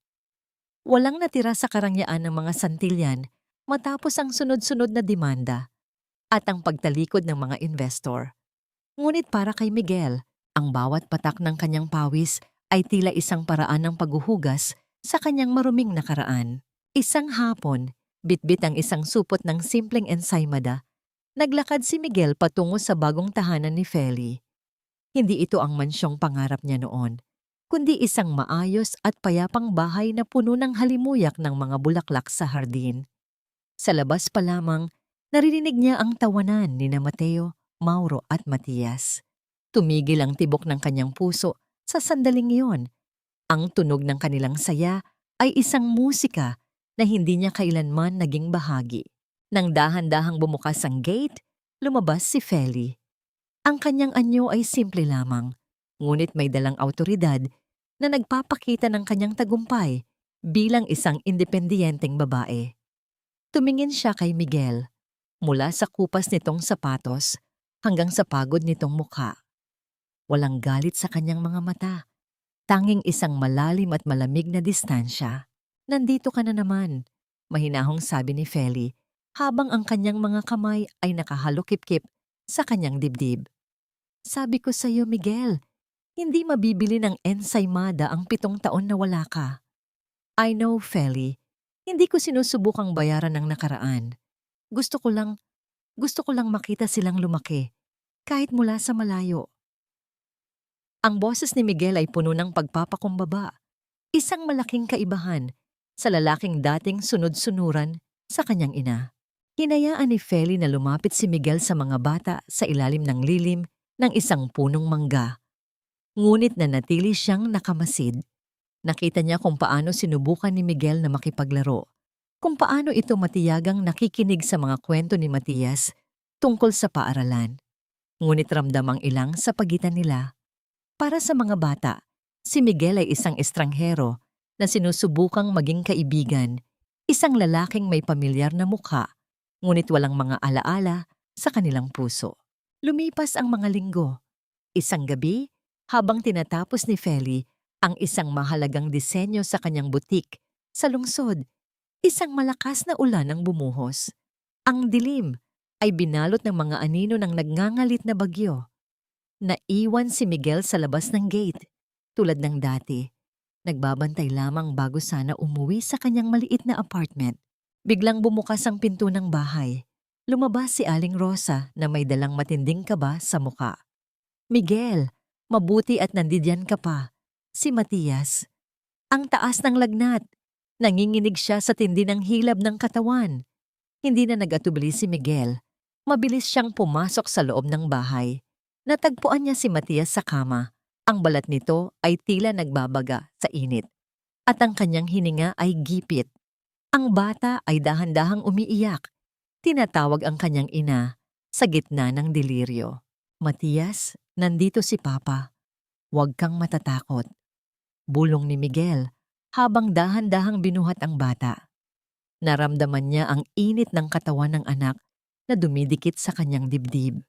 Walang natira sa karangyaan ng mga santilyan matapos ang sunod-sunod na demanda at ang pagtalikod ng mga investor. Ngunit para kay Miguel, ang bawat patak ng kanyang pawis ay tila isang paraan ng paghuhugas sa kanyang maruming nakaraan. Isang hapon, bitbit ang isang supot ng simpleng ensaymada, naglakad si Miguel patungo sa bagong tahanan ni Feli. Hindi ito ang mansyong pangarap niya noon, kundi isang maayos at payapang bahay na puno ng halimuyak ng mga bulaklak sa hardin. Sa labas pa lamang, naririnig niya ang tawanan ni na Mateo, Mauro at Matias. Tumigil ang tibok ng kanyang puso sa sandaling iyon. Ang tunog ng kanilang saya ay isang musika na hindi niya kailanman naging bahagi. Nang dahan-dahang bumukas ang gate, lumabas si Feli. Ang kanyang anyo ay simple lamang, ngunit may dalang awtoridad na nagpapakita ng kanyang tagumpay bilang isang independiyenteng babae. Tumingin siya kay Miguel, mula sa kupas nitong sapatos hanggang sa pagod nitong mukha. Walang galit sa kanyang mga mata, tanging isang malalim at malamig na distansya. Nandito ka na naman, mahinahong sabi ni Feli habang ang kanyang mga kamay ay nakahalokip-kip sa kanyang dibdib. Sabi ko sa iyo, Miguel, hindi mabibili ng ensaymada ang 7 taon na wala ka. I know, Feli, hindi ko sinusubukang bayaran ng nakaraan. Gusto ko lang makita silang lumaki, kahit mula sa malayo. Ang boses ni Miguel ay puno ng pagpapakumbaba, isang malaking kaibahan sa lalaking dating sunod-sunuran sa kanyang ina. Hinayaan ni Feli na lumapit si Miguel sa mga bata sa ilalim ng lilim ng isang punong mangga. Ngunit nanatili siyang nakamasid. Nakita niya kung paano sinubukan ni Miguel na makipaglaro, kung paano ito matiyagang nakikinig sa mga kwento ni Matias tungkol sa paaralan. Ngunit ramdamang ilang sa pagitan nila. Para sa mga bata, si Miguel ay isang estranghero na sinusubukang maging kaibigan, isang lalaking may pamilyar na mukha, ngunit walang mga alaala sa kanilang puso. Lumipas ang mga linggo. Isang gabi, habang tinatapos ni Feli ang isang mahalagang disenyo sa kanyang butik sa lungsod, isang malakas na ulan ang bumuhos. Ang dilim ay binalot ng mga anino ng nagngangalit na bagyo. Naiwan si Miguel sa labas ng gate, tulad ng dati. Nagbabantay lamang bago sana umuwi sa kanyang maliit na apartment. Biglang bumukas ang pinto ng bahay. Lumabas si Aling Rosa na may dalang matinding kaba sa muka. Miguel, mabuti at nandiyan ka pa. Si Matias. Ang taas ng lagnat. Nanginginig siya sa tindi ng hilab ng katawan. Hindi na nag-atubili si Miguel. Mabilis siyang pumasok sa loob ng bahay. Natagpuan niya si Matias sa kama. Ang balat nito ay tila nagbabaga sa init. at ang kanyang hininga ay gipit. Ang bata ay dahan-dahang umiiyak. Tinatawag ang kanyang ina sa gitna ng deliryo. Matias, nandito si Papa. Huwag kang matatakot. Bulong ni Miguel habang dahan-dahang binuhat ang bata. Naramdaman niya ang init ng katawan ng anak na dumidikit sa kanyang dibdib.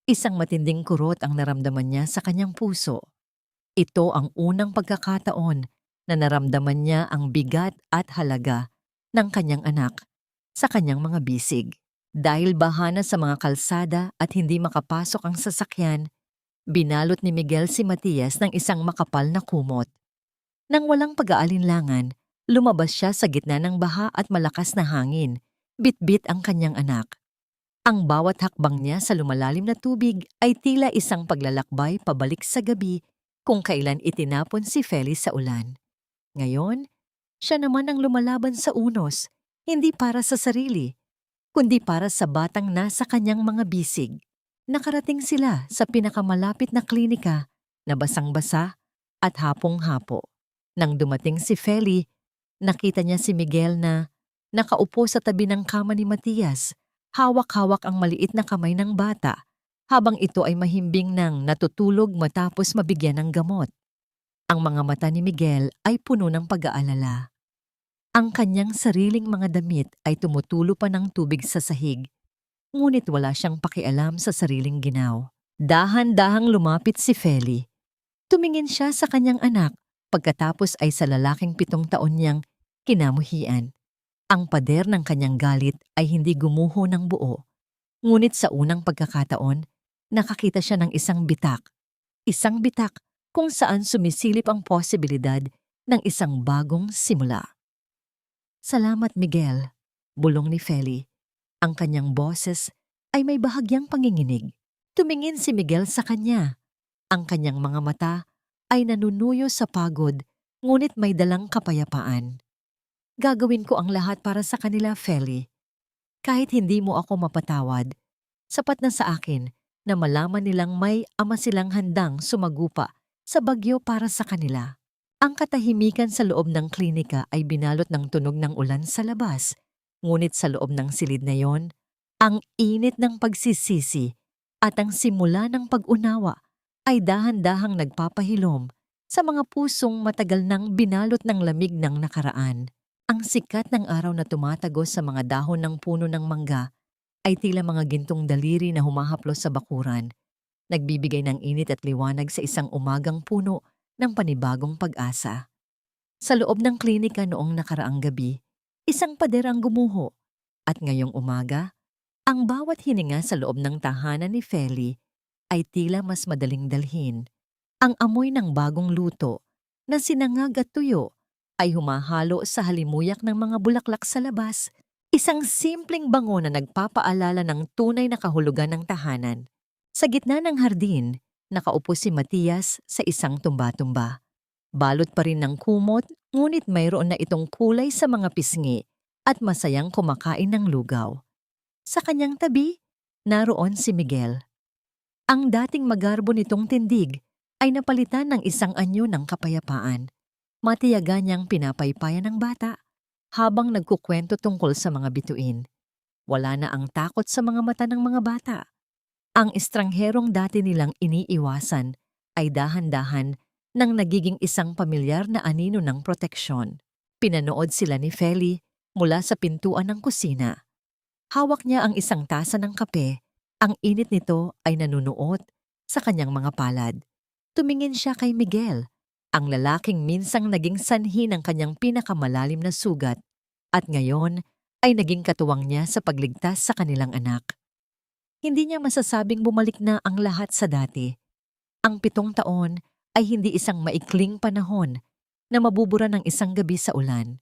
Isang matinding kurot ang naramdaman niya sa kanyang puso. Ito ang unang pagkakataon na naramdaman niya ang bigat at halaga ng kanyang anak sa kanyang mga bisig. Dahil bahana sa mga kalsada at hindi makapasok ang sasakyan, binalot ni Miguel si Matias ng isang makapal na kumot. Nang walang pag-aalinlangan, lumabas siya sa gitna ng baha at malakas na hangin. Bitbit ang kanyang anak. Ang bawat hakbang niya sa lumalalim na tubig ay tila isang paglalakbay pabalik sa gabi kung kailan itinapon si Feli sa ulan. Ngayon, siya naman ang lumalaban sa unos, hindi para sa sarili, kundi para sa batang nasa kanyang mga bisig. Nakarating sila sa pinakamalapit na klinika na basang-basa at hapong-hapo. Nang dumating si Feli, nakita niya si Miguel na nakaupo sa tabi ng kama ni Matias, hawak-hawak ang maliit na kamay ng bata habang ito ay mahimbing nang natutulog matapos mabigyan ng gamot. Ang mga mata ni Miguel ay puno ng pag-aalala. Ang kanyang sariling mga damit ay tumutulo pa ng tubig sa sahig, ngunit wala siyang pakialam sa sariling ginaw. Dahan-dahang lumapit si Feli. Tumingin siya sa kanyang anak pagkatapos ay sa lalaking 7 taon niyang kinamuhian. Ang pader ng kanyang galit ay hindi gumuho ng buo, ngunit sa unang pagkakataon, nakakita siya ng isang bitak. Isang bitak kung saan sumisilip ang posibilidad ng isang bagong simula. Salamat, Miguel, bulong ni Feli. Ang kanyang boses ay may bahagyang panginginig. Tumingin si Miguel sa kanya. Ang kanyang mga mata ay nanunuyo sa pagod, ngunit may dalang kapayapaan. Gagawin ko ang lahat para sa kanila, Feli. Kahit hindi mo ako mapatawad, sapat na sa akin na malaman nilang may ama silang handang sumagupa sa bagyo para sa kanila. Ang katahimikan sa loob ng klinika ay binalot ng tunog ng ulan sa labas, ngunit sa loob ng silid na yon, ang init ng pagsisisi at ang simula ng pag-unawa ay dahan-dahang nagpapahilom sa mga pusong matagal nang binalot ng lamig ng nakaraan. Ang sikat ng araw na tumatagos sa mga dahon ng puno ng mangga ay tila mga gintong daliri na humahaplos sa bakuran, nagbibigay ng init at liwanag sa isang umagang puno ng panibagong pag-asa. Sa loob ng klinika noong nakaraang gabi, isang pader ang gumuho, at ngayong umaga, ang bawat hininga sa loob ng tahanan ni Feli ay tila mas madaling dalhin. Ang amoy ng bagong luto na sinangag at tuyo ay humahalo sa halimuyak ng mga bulaklak sa labas, isang simpleng bango na nagpapaalala ng tunay na kahulugan ng tahanan. Sa gitna ng hardin, nakaupo si Matias sa isang tumba-tumba. Balot pa rin ng kumot, ngunit mayroon na itong kulay sa mga pisngi at masayang kumakain ng lugaw. Sa kanyang tabi, naroon si Miguel. Ang dating magarbo nitong tindig ay napalitan ng isang anyo ng kapayapaan. Matiyaga niyang pinapaypayan ng bata habang nagkukwento tungkol sa mga bituin. Wala na ang takot sa mga mata ng mga bata. Ang estrangherong dati nilang iniiwasan ay dahan-dahan nang nagiging isang pamilyar na anino ng proteksyon. Pinanood sila ni Feli mula sa pintuan ng kusina. Hawak niya ang isang tasa ng kape. Ang init nito ay nanunuot sa kanyang mga palad. Tumingin siya kay Miguel, ang lalaking minsang naging sanhi ng kanyang pinakamalalim na sugat at ngayon ay naging katuwang niya sa pagligtas sa kanilang anak. Hindi niya masasabing bumalik na ang lahat sa dati. Ang 7 taon ay hindi isang maikling panahon na mabubura ng isang gabi sa ulan.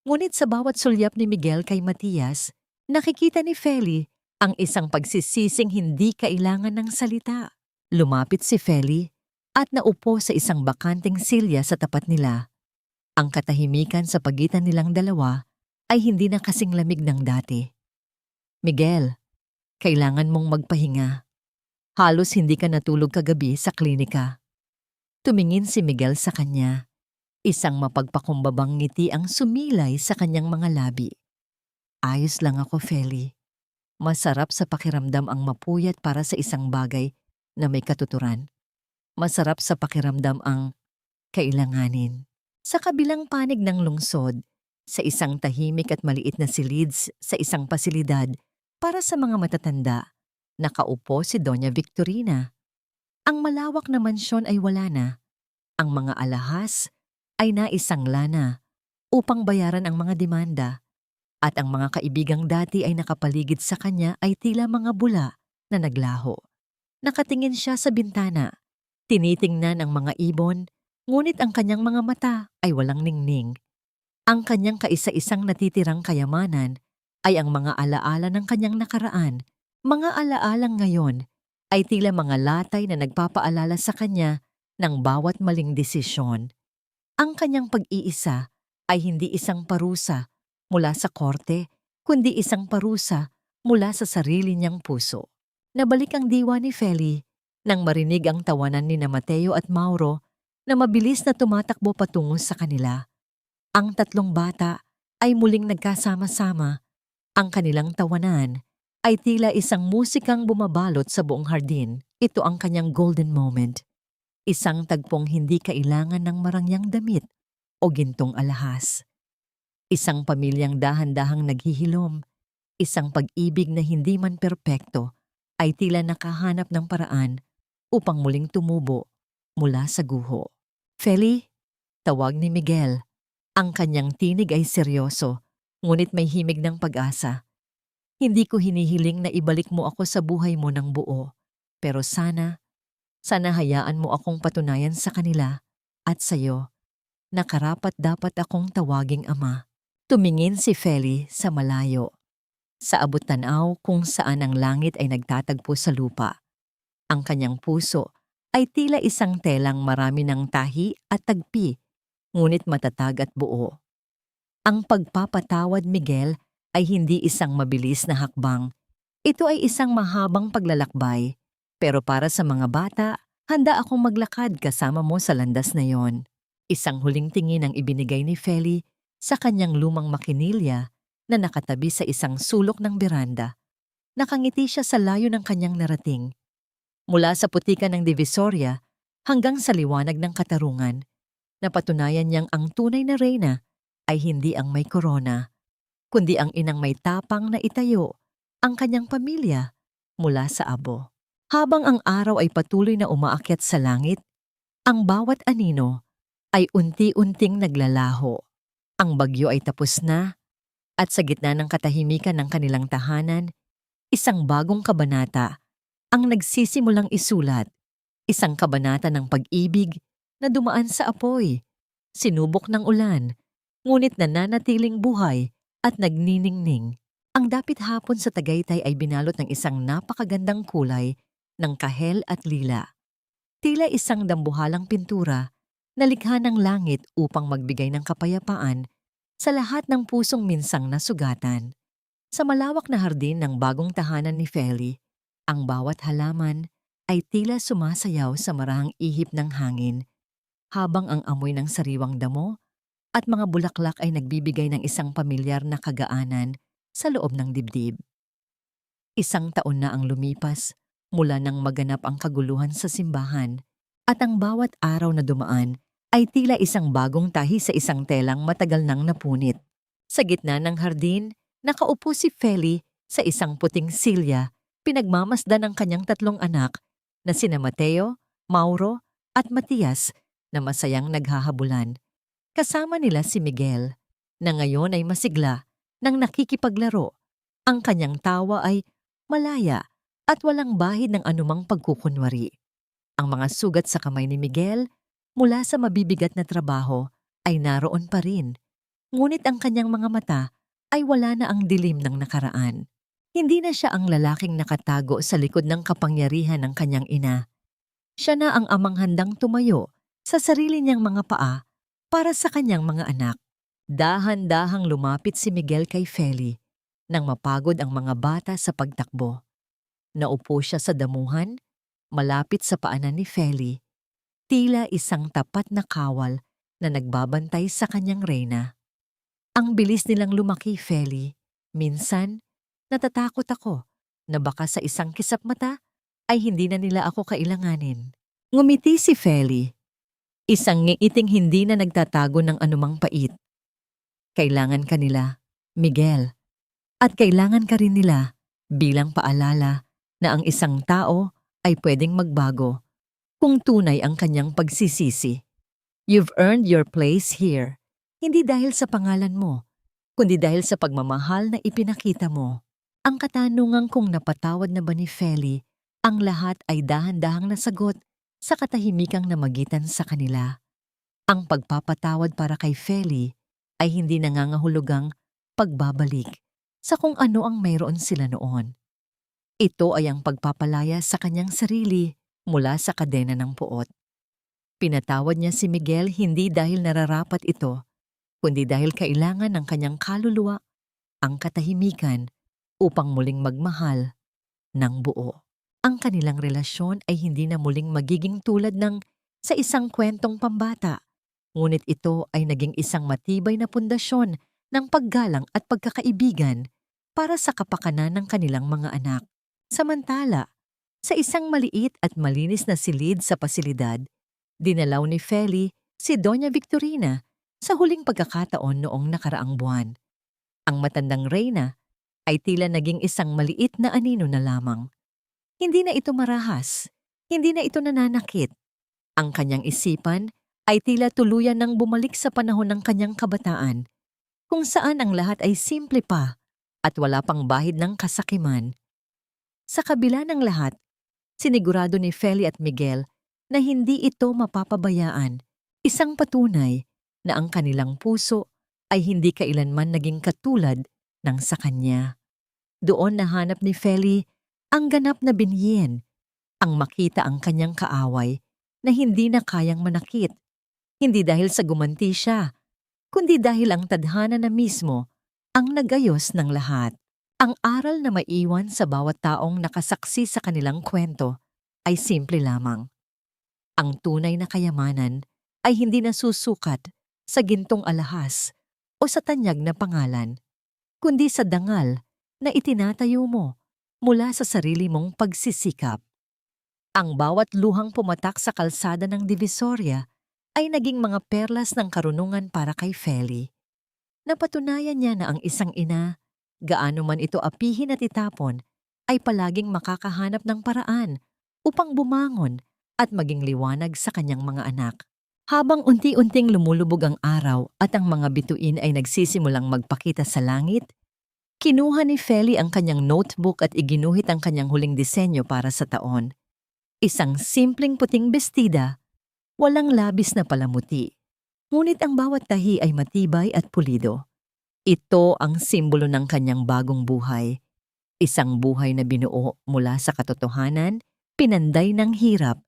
Ngunit sa bawat sulyap ni Miguel kay Matias, nakikita ni Feli ang isang pagsisising hindi kailangan ng salita. Lumapit si Feli at naupo sa isang bakanteng silya sa tapat nila. Ang katahimikan sa pagitan nilang dalawa ay hindi na kasing lamig ng dati. Miguel, kailangan mong magpahinga. Halos hindi ka natulog kagabi sa klinika. Tumingin si Miguel sa kanya. Isang mapagpakumbabang ngiti ang sumilay sa kanyang mga labi. Ayos lang ako, Feli. Masarap sa pakiramdam ang mapuyat para sa isang bagay na may katuturan. Masarap sa pakiramdam ang kailanganin. Sa kabilang panig ng lungsod, sa isang tahimik at maliit na silid sa isang pasilidad para sa mga matatanda, nakaupo si Doña Victorina. Ang malawak na mansyon ay wala na. Ang mga alahas ay naisangla na upang bayaran ang mga demanda, at ang mga kaibigang dati ay nakapaligid sa kanya ay tila mga bula na naglaho. Nakatingin siya sa bintana, tinitingnan ang mga ibon, ngunit ang kanyang mga mata ay walang ningning. Ang kanyang kaisa-isang natitirang kayamanan ay ang mga alaala ng kanyang nakaraan. Mga alaalang ngayon ay tila mga latay na nagpapaalala sa kanya ng bawat maling desisyon. Ang kanyang pag-iisa ay hindi isang parusa mula sa korte, kundi isang parusa mula sa sarili niyang puso. Nabalik ang diwa ni Feli nang marinig ang tawanan ni na Mateo at Mauro na mabilis na tumatakbo patungo sa kanila. Ang tatlong bata ay muling nagkasama-sama. Ang kanilang tawanan ay tila isang musikang bumabalot sa buong hardin. Ito ang kanyang golden moment. Isang tagpong hindi kailangan ng marangyang damit o gintong alahas. Isang pamilyang dahan-dahang naghihilom. Isang pag-ibig na hindi man perpekto ay tila nakahanap ng paraan upang muling tumubo mula sa guho. Feli, tawag ni Miguel. Ang kanyang tinig ay seryoso, ngunit may himig ng pag-asa. Hindi ko hinihiling na ibalik mo ako sa buhay mo ng buo, pero sana hayaan mo akong patunayan sa kanila at sa'yo na karapat-dapat akong tawaging ama. Tumingin si Feli sa malayo, sa abot-tanaw kung saan ang langit ay nagtatagpo sa lupa. Ang kanyang puso ay tila isang telang marami ng tahi at tagpi, ngunit matatag at buo. Ang pagpapatawad, Miguel, ay hindi isang mabilis na hakbang. Ito ay isang mahabang paglalakbay. Pero para sa mga bata, handa akong maglakad kasama mo sa landas na yon. Isang huling tingin ang ibinigay ni Feli sa kanyang lumang makinilya na nakatabi sa isang sulok ng beranda. Nakangiti siya sa layo ng kanyang narating. Mula sa putikan ng Divisoria hanggang sa liwanag ng katarungan, napatunayan niyang ang tunay na reyna ay hindi ang may korona, kundi ang inang may tapang na itayo ang kanyang pamilya mula sa abo. Habang ang araw ay patuloy na umaakyat sa langit, ang bawat anino ay unti-unting naglalaho. Ang bagyo ay tapos na, at sa gitna ng katahimikan ng kanilang tahanan, isang bagong kabanata ang nagsisimulang isulat. Isang kabanata ng pag-ibig na dumaan sa apoy, sinubok ng ulan, ngunit nananatiling buhay at nagniningning. Ang dapit hapon sa Tagaytay ay binalot ng isang napakagandang kulay ng kahel at lila. Tila isang dambuhalang pintura na likha ng langit upang magbigay ng kapayapaan sa lahat ng pusong minsang nasugatan. Sa malawak na hardin ng bagong tahanan ni Feli, ang bawat halaman ay tila sumasayaw sa marahang ihip ng hangin, habang ang amoy ng sariwang damo at mga bulaklak ay nagbibigay ng isang pamilyar na kagaanan sa loob ng dibdib. Isang taon na ang lumipas mula nang maganap ang kaguluhan sa simbahan, at ang bawat araw na dumaan ay tila isang bagong tahi sa isang telang matagal nang napunit. Sa gitna ng hardin, nakaupo si Feli sa isang puting silya, pinagmamasdan ng kanyang tatlong anak na sina Mateo, Mauro at Matias na masayang naghahabulan. Kasama nila si Miguel, na ngayon ay masigla nang nakikipaglaro. Ang kanyang tawa ay malaya at walang bahid ng anumang pagkukunwari. Ang mga sugat sa kamay ni Miguel mula sa mabibigat na trabaho ay naroon pa rin, ngunit ang kanyang mga mata ay wala na ang dilim ng nakaraan. Hindi na siya ang lalaking nakatago sa likod ng kapangyarihan ng kanyang ina. Siya na ang amang handang tumayo sa sarili niyang mga paa para sa kanyang mga anak. Dahan-dahang lumapit si Miguel kay Feli nang mapagod ang mga bata sa pagtakbo. Naupo siya sa damuhan, malapit sa paanan ni Feli, tila isang tapat na kawal na nagbabantay sa kanyang reyna. Ang bilis nilang lumaki, Feli. Minsan, natatakot ako na baka sa isang kisap mata ay hindi na nila ako kailanganin. Ngumiti si Feli. Isang ngiiting hindi na nagtatago ng anumang pait. Kailangan ka nila, Miguel. At kailangan ka rin nila bilang paalala na ang isang tao ay pwedeng magbago kung tunay ang kanyang pagsisisi. You've earned your place here, hindi dahil sa pangalan mo, kundi dahil sa pagmamahal na ipinakita mo. Ang katanungan kung napatawad na ba ni Feli, ang lahat ay dahan-dahang nasagot sa katahimikang namagitan sa kanila. Ang pagpapatawad para kay Feli ay hindi nangangahulugang pagbabalik sa kung ano ang mayroon sila noon. Ito ay ang pagpapalaya sa kanyang sarili mula sa kadena ng puot. Pinatawad niya si Miguel hindi dahil nararapat ito, kundi dahil kailangan ng kanyang kaluluwa ang katahimikan upang muling magmahal ng buo. Ang kanilang relasyon ay hindi na muling magiging tulad ng sa isang kwentong pambata, ngunit ito ay naging isang matibay na pundasyon ng paggalang at pagkakaibigan para sa kapakanan ng kanilang mga anak. Samantala, sa isang maliit at malinis na silid sa pasilidad, dinalaw ni Feli si Doña Victorina sa huling pagkakataon noong nakaraang buwan. Ang matandang reyna ay tila naging isang maliit na anino na lamang. Hindi na ito marahas, hindi na ito nananakit. Ang kanyang isipan ay tila tuluyan ng bumalik sa panahon ng kanyang kabataan, kung saan ang lahat ay simple pa at wala pang bahid ng kasakiman. Sa kabila ng lahat, sinigurado ni Feli at Miguel na hindi ito mapapabayaan, isang patunay na ang kanilang puso ay hindi kailanman naging katulad ng sa kanya. Doon nahanap ni Feli ang ganap na binhiyen, ang makita ang kanyang kaaway na hindi na kayang manakit, hindi dahil sa gumanti siya, kundi dahil ang tadhana na mismo ang nagayos ng lahat. Ang aral na maiwan sa bawat taong nakasaksi sa kanilang kwento ay simple lamang. Ang tunay na kayamanan ay hindi nasusukat sa gintong alahas o sa tanyag na pangalan, kundi sa dangal na itinatayo mo mula sa sarili mong pagsisikap. Ang bawat luhang pumatak sa kalsada ng Divisoria ay naging mga perlas ng karunungan para kay Feli. Napatunayan niya na ang isang ina, gaano man ito apihin at itapon, ay palaging makakahanap ng paraan upang bumangon at maging liwanag sa kanyang mga anak. Habang unti-unting lumulubog ang araw at ang mga bituin ay nagsisimulang magpakita sa langit, kinuha ni Feli ang kanyang notebook at iginuhit ang kanyang huling disenyo para sa taon. Isang simpleng puting bestida, walang labis na palamuti. Ngunit ang bawat tahi ay matibay at pulido. Ito ang simbolo ng kanyang bagong buhay. Isang buhay na binuo mula sa katotohanan, pinanday ng hirap,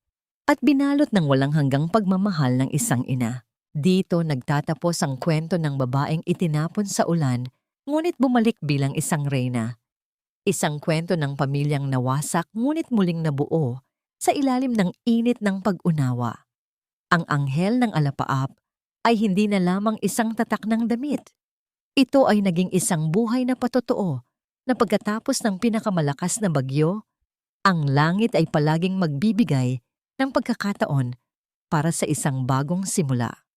at binalot ng walang hanggang pagmamahal ng isang ina. Dito nagtatapos ang kwento ng babaeng itinapon sa ulan, ngunit bumalik bilang isang reyna. Isang kwento ng pamilyang nawasak ngunit muling nabuo sa ilalim ng init ng pag-unawa. Ang anghel ng alapaap ay hindi na lamang isang tatak ng damit. Ito ay naging isang buhay na patotoo na pagkatapos ng pinakamalakas na bagyo, ang langit ay palaging magbibigay ng pagkakataon para sa isang bagong simula.